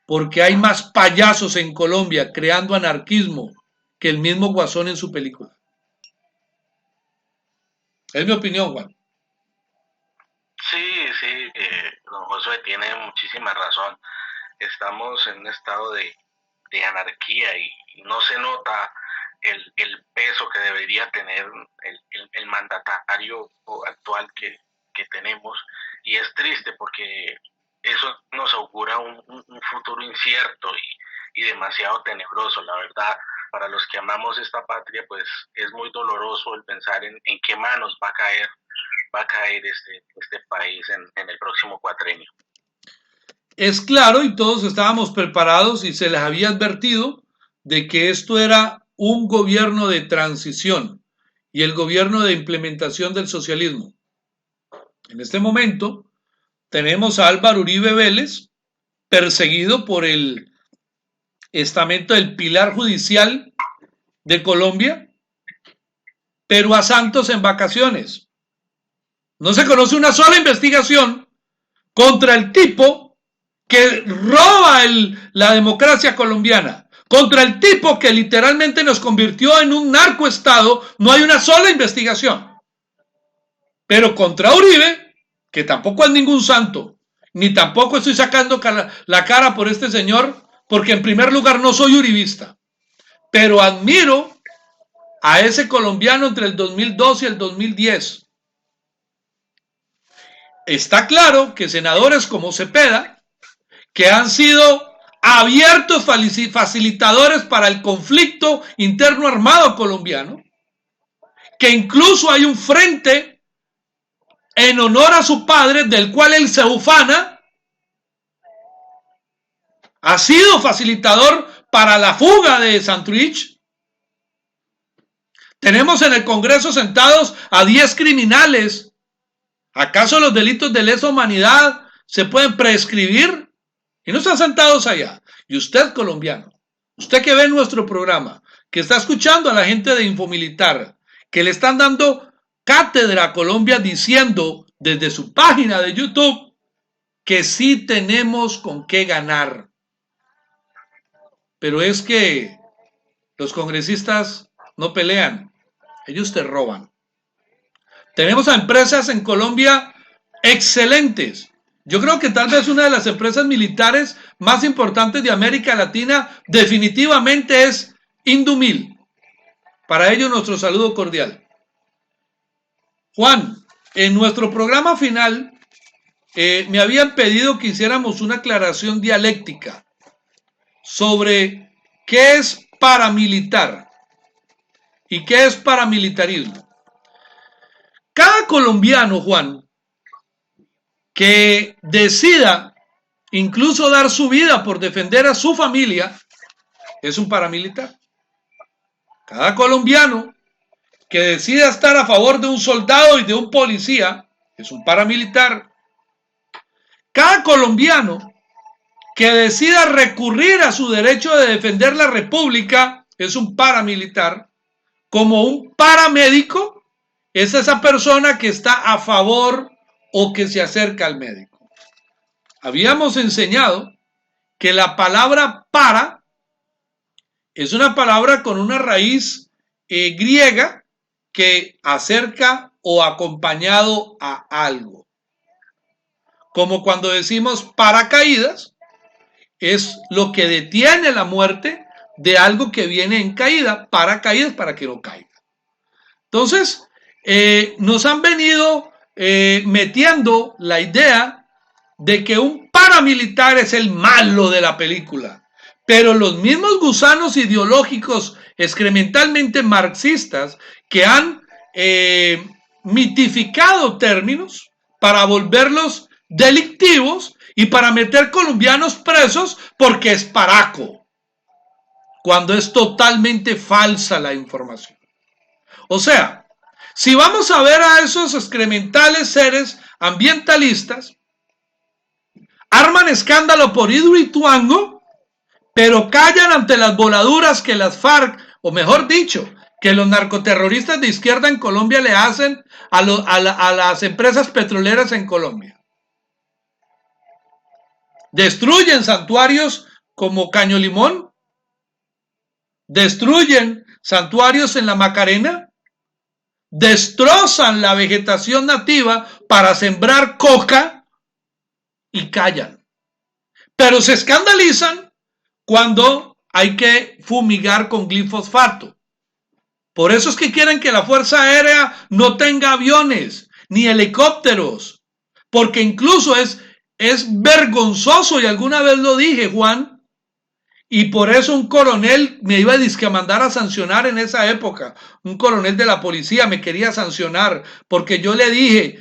porque hay más payasos en Colombia creando anarquismo que el mismo Guasón en su película. Es mi opinión, Juan. Sí, don Josué tiene muchísima razón. Estamos en un estado de anarquía y no se nota el peso que debería tener el mandatario actual que tenemos, y es triste porque eso nos augura un futuro incierto y demasiado tenebroso. La verdad, para los que amamos esta patria, pues es muy doloroso el pensar en qué manos va a caer este país en el próximo cuatrenio. Es claro, y todos estábamos preparados y se les había advertido de que esto era un gobierno de transición y el gobierno de implementación del socialismo. En este momento tenemos a Álvaro Uribe Vélez perseguido por el estamento del Pilar Judicial de Colombia, pero a Santos en vacaciones. No se conoce una sola investigación contra el tipo que roba la democracia colombiana, contra el tipo que literalmente nos convirtió en un narcoestado. No hay una sola investigación. Pero contra Uribe, que tampoco es ningún santo, ni tampoco estoy sacando la cara por este señor, porque en primer lugar no soy uribista, pero admiro a ese colombiano entre el 2002 y el 2010. Está claro que senadores como Cepeda, que han sido abiertos facilitadores para el conflicto interno armado colombiano, que incluso hay un frente en honor a su padre, del cual él se ufana, ha sido facilitador para la fuga de Santrich. Tenemos en el Congreso sentados a 10 criminales. ¿Acaso los delitos de lesa humanidad se pueden prescribir? Y no están sentados allá. Y usted, colombiano, usted que ve nuestro programa, que está escuchando a la gente de Infomilitar, que le están dando cátedra a Colombia diciendo desde su página de YouTube que sí tenemos con qué ganar. Pero es que los congresistas no pelean, ellos te roban. Tenemos a empresas en Colombia excelentes. Yo creo que tal vez una de las empresas militares más importantes de América Latina definitivamente es Indumil. Para ello nuestro saludo cordial. Juan, en nuestro programa final me habían pedido que hiciéramos una aclaración dialéctica sobre qué es paramilitar y qué es paramilitarismo. Cada colombiano, Juan, que decida incluso dar su vida por defender a su familia, es un paramilitar. Cada colombiano que decida estar a favor de un soldado y de un policía, es un paramilitar. Cada colombiano que decida recurrir a su derecho de defender la República, es un paramilitar. Como un paramédico, es esa persona que está a favor o que se acerca al médico. Habíamos enseñado que la palabra para es una palabra con una raíz griega que acerca o acompañado a algo. Como cuando decimos paracaídas, es lo que detiene la muerte de algo que viene en caída, paracaídas para que no caiga. Entonces, nos han venido metiendo la idea de que un paramilitar es el malo de la película, pero los mismos gusanos ideológicos excrementalmente marxistas que han mitificado términos para volverlos delictivos y para meter colombianos presos porque es paraco, cuando es totalmente falsa la información. O sea, si vamos a ver a esos excrementales seres ambientalistas, arman escándalo por Hidroituango, pero callan ante las voladuras que las FARC, o mejor dicho, que los narcoterroristas de izquierda en Colombia le hacen a las empresas petroleras en Colombia. Destruyen santuarios como Caño Limón, destruyen santuarios en la Macarena, destrozan la vegetación nativa para sembrar coca y callan. Pero se escandalizan cuando hay que fumigar con glifosfato. Por eso es que quieren que la Fuerza Aérea no tenga aviones ni helicópteros, porque incluso es vergonzoso, y alguna vez lo dije, Juan, y por eso un coronel me iba a mandar a sancionar en esa época. Un coronel de la policía me quería sancionar porque yo le dije,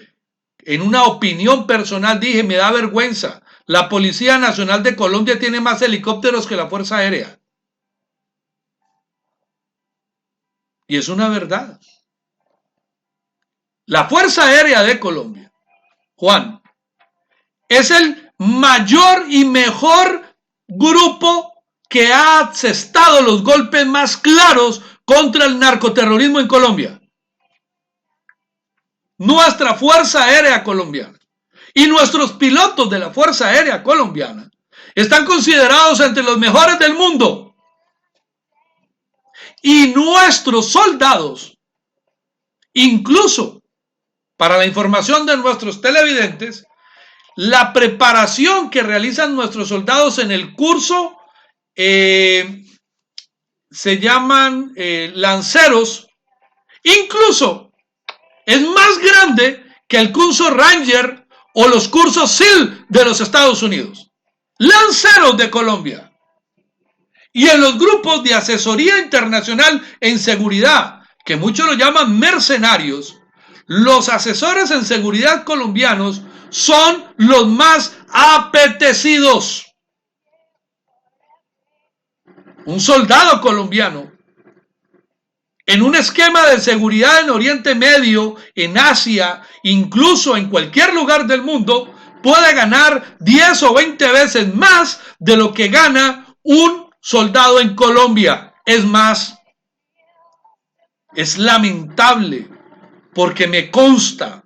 en una opinión personal, dije, me da vergüenza. La Policía Nacional de Colombia tiene más helicópteros que la Fuerza Aérea. Y es una verdad. La Fuerza Aérea de Colombia, Juan, es el mayor y mejor grupo que ha asestado los golpes más claros contra el narcoterrorismo en Colombia. Nuestra Fuerza Aérea Colombiana y nuestros pilotos de la Fuerza Aérea Colombiana están considerados entre los mejores del mundo. Y nuestros soldados, incluso para la información de nuestros televidentes, la preparación que realizan nuestros soldados en el curso se llaman lanceros, incluso es más grande que el curso Ranger o los cursos SEAL de los Estados Unidos. Lanceros de Colombia. Y en los grupos de asesoría internacional en seguridad, que muchos lo llaman mercenarios, los asesores en seguridad colombianos son los más apetecidos. Un soldado colombiano en un esquema de seguridad en Oriente Medio, en Asia, incluso en cualquier lugar del mundo, puede ganar 10 o 20 veces más de lo que gana un soldado en Colombia. Es más, Es lamentable porque me consta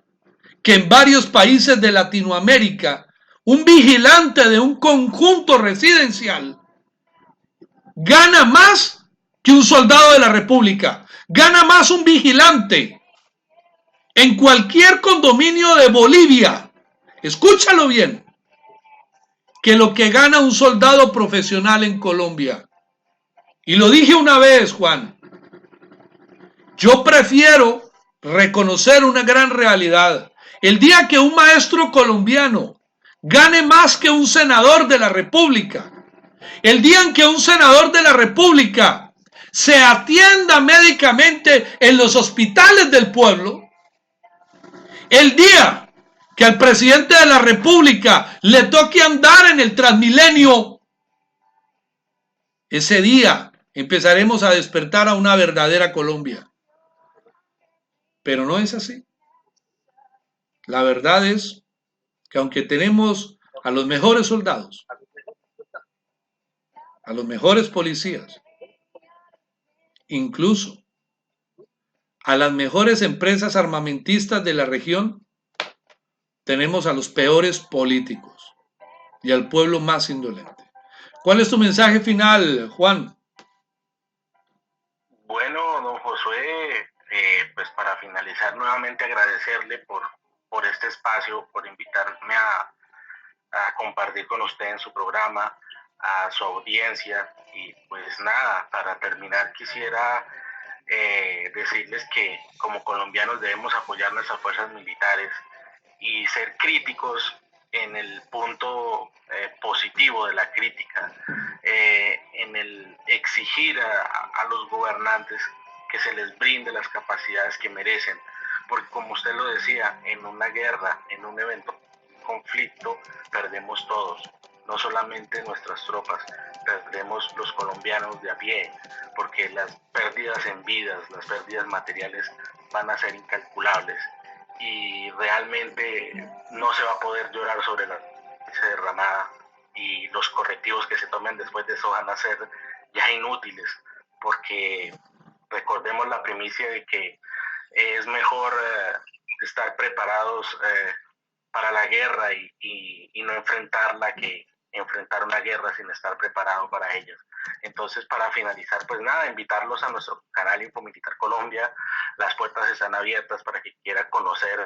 que en varios países de Latinoamérica un vigilante de un conjunto residencial gana más que un soldado de la República, gana más un vigilante en cualquier condominio de Bolivia, escúchalo bien, que lo que gana un soldado profesional en Colombia. Y lo dije una vez, Juan, yo prefiero reconocer una gran realidad. El día que un maestro colombiano gane más que un senador de la República, el día en que un senador de la República se atienda médicamente en los hospitales del pueblo, el día que al presidente de la República le toque andar en el Transmilenio, ese día empezaremos a despertar a una verdadera Colombia. Pero no es así. La verdad es que aunque tenemos a los mejores soldados, a los mejores policías, incluso a las mejores empresas armamentistas de la región, tenemos a los peores políticos y al pueblo más indolente. ¿Cuál es tu mensaje final, Juan? Bueno, don Josué, pues para finalizar nuevamente agradecerle por este espacio, por invitarme a compartir con usted en su programa, a su audiencia. Y pues nada, para terminar quisiera decirles que como colombianos debemos apoyar nuestras fuerzas militares y ser críticos en el punto positivo de la crítica, en el exigir a los gobernantes que se les brinde las capacidades que merecen, porque como usted lo decía, en una guerra, en un evento, conflicto, perdemos todos, no solamente nuestras tropas, perdemos los colombianos de a pie, porque las pérdidas en vidas, las pérdidas materiales van a ser incalculables y realmente no se va a poder llorar sobre la leche derramada, y los correctivos que se tomen después de eso van a ser ya inútiles, porque recordemos la primicia de que es mejor estar preparados para la guerra y no enfrentarla que enfrentar una guerra sin estar preparado para ellas. Entonces, para finalizar, pues nada, invitarlos a nuestro canal Infomilitar Colombia. Las puertas están abiertas para que quieran conocer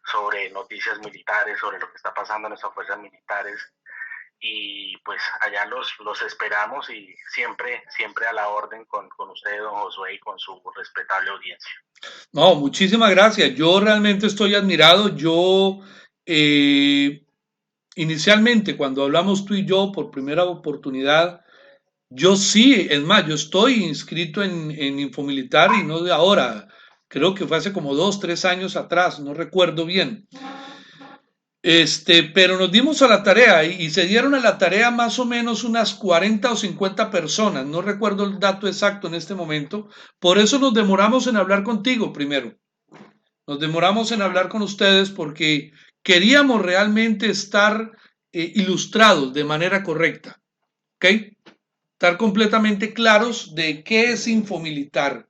sobre noticias militares, sobre lo que está pasando en nuestras fuerzas militares. Y pues allá los esperamos, y siempre a la orden con usted, don Josué, y con su respetable audiencia. No, muchísimas gracias. Yo realmente estoy admirado. Yo inicialmente, cuando hablamos tú y yo por primera oportunidad, yo sí, es más, yo estoy inscrito en Infomilitar, y no de ahora, creo que fue hace como 2, 3 años atrás, no recuerdo bien. Pero nos dimos a la tarea y se dieron a la tarea más o menos unas 40 o 50 personas, no recuerdo el dato exacto en este momento, por eso nos demoramos en hablar contigo primero. Nos demoramos en hablar con ustedes porque queríamos realmente estar ilustrados de manera correcta, ¿ok? Estar completamente claros de qué es Infomilitar.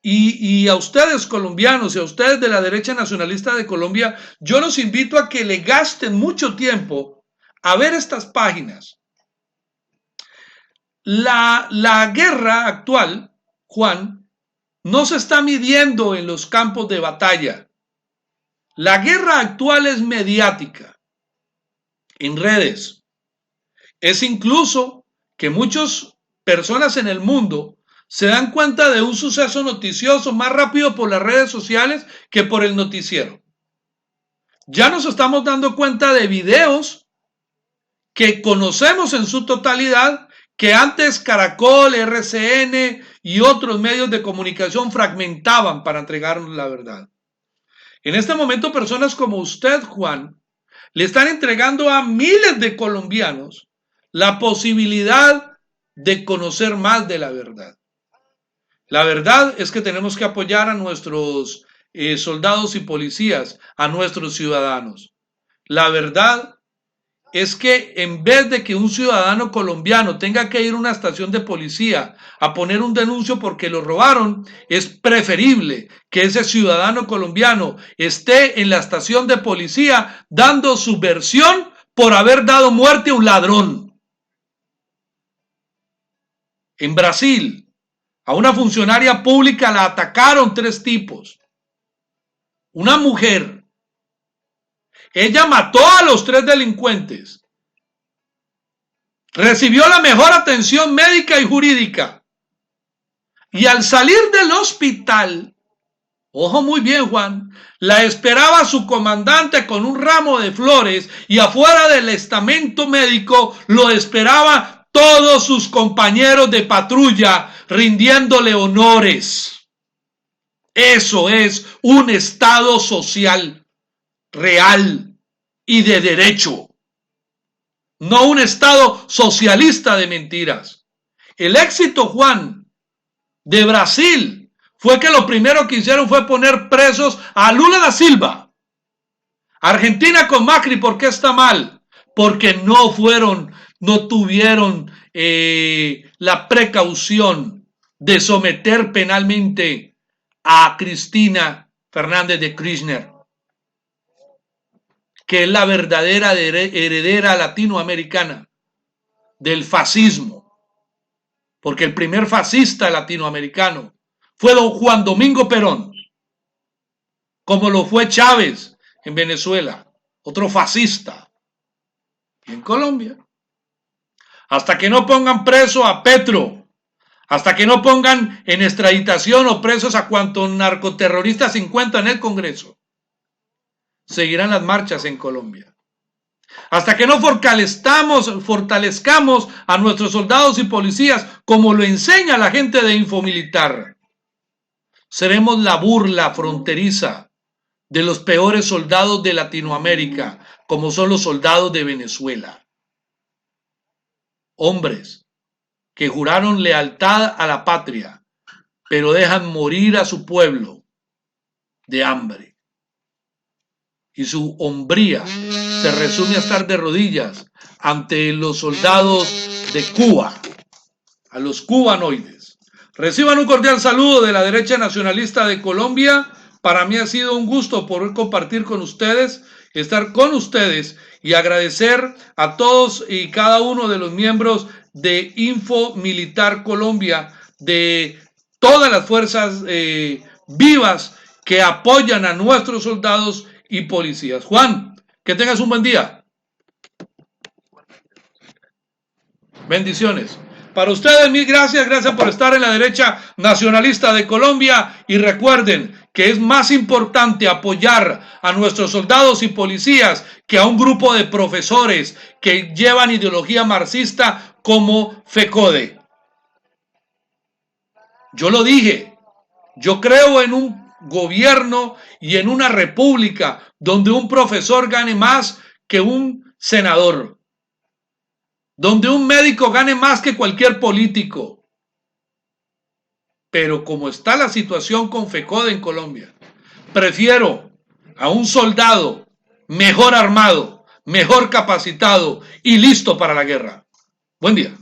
Y a ustedes colombianos y a ustedes de la derecha nacionalista de Colombia, yo los invito a que le gasten mucho tiempo a ver estas páginas. La guerra actual, Juan, no se está midiendo en los campos de batalla. La guerra actual es mediática, en redes. Es incluso que muchas personas en el mundo se dan cuenta de un suceso noticioso más rápido por las redes sociales que por el noticiero. Ya nos estamos dando cuenta de videos que conocemos en su totalidad, que antes Caracol, RCN y otros medios de comunicación fragmentaban para entregarnos la verdad. En este momento, personas como usted, Juan, le están entregando a miles de colombianos la posibilidad de conocer más de la verdad. La verdad es que tenemos que apoyar a nuestros soldados y policías, a nuestros ciudadanos. La verdad es que en vez de que un ciudadano colombiano tenga que ir a una estación de policía a poner un denuncio porque lo robaron, es preferible que ese ciudadano colombiano esté en la estación de policía dando su versión por haber dado muerte a un ladrón. En Brasil, a una funcionaria pública la atacaron 3 tipos. Una mujer. Ella mató a los 3 delincuentes. Recibió la mejor atención médica y jurídica. Y al salir del hospital, ojo muy bien, Juan, la esperaba su comandante con un ramo de flores y afuera del estamento médico lo esperaba todos sus compañeros de patrulla rindiéndole honores. Eso es un Estado social real y de derecho, no un Estado socialista de mentiras. El éxito, Juan, de Brasil fue que lo primero que hicieron fue poner presos a Lula da Silva. Argentina con Macri, ¿por qué está mal? Porque no tuvieron la precaución de someter penalmente a Cristina Fernández de Kirchner, que es la verdadera heredera latinoamericana del fascismo, porque el primer fascista latinoamericano fue don Juan Domingo Perón, como lo fue Chávez en Venezuela, otro fascista, y en Colombia. Hasta que no pongan preso a Petro, hasta que no pongan en extraditación o presos a cuantos narcoterroristas se encuentran en el Congreso, seguirán las marchas en Colombia. Hasta que no fortalezcamos a nuestros soldados y policías, como lo enseña la gente de Infomilitar, seremos la burla fronteriza de los peores soldados de Latinoamérica, como son los soldados de Venezuela. Hombres que juraron lealtad a la patria, pero dejan morir a su pueblo de hambre. Y su hombría se resume a estar de rodillas ante los soldados de Cuba, a los cubanoides. Reciban un cordial saludo de la derecha nacionalista de Colombia. Para mí ha sido un gusto poder compartir con ustedes, estar con ustedes y agradecer a todos y cada uno de los miembros de Infomilitar Colombia, de todas las fuerzas vivas que apoyan a nuestros soldados y policías. Juan, que tengas un buen día. Bendiciones. Para ustedes, mil gracias. Gracias por estar en la derecha nacionalista de Colombia. Y recuerden que es más importante apoyar a nuestros soldados y policías que a un grupo de profesores que llevan ideología marxista como FECODE. Yo lo dije. Yo creo en un gobierno y en una república donde un profesor gane más que un senador, donde un médico gane más que cualquier político. Pero como está la situación con FECODE en Colombia, prefiero a un soldado mejor armado, mejor capacitado y listo para la guerra. Buen día.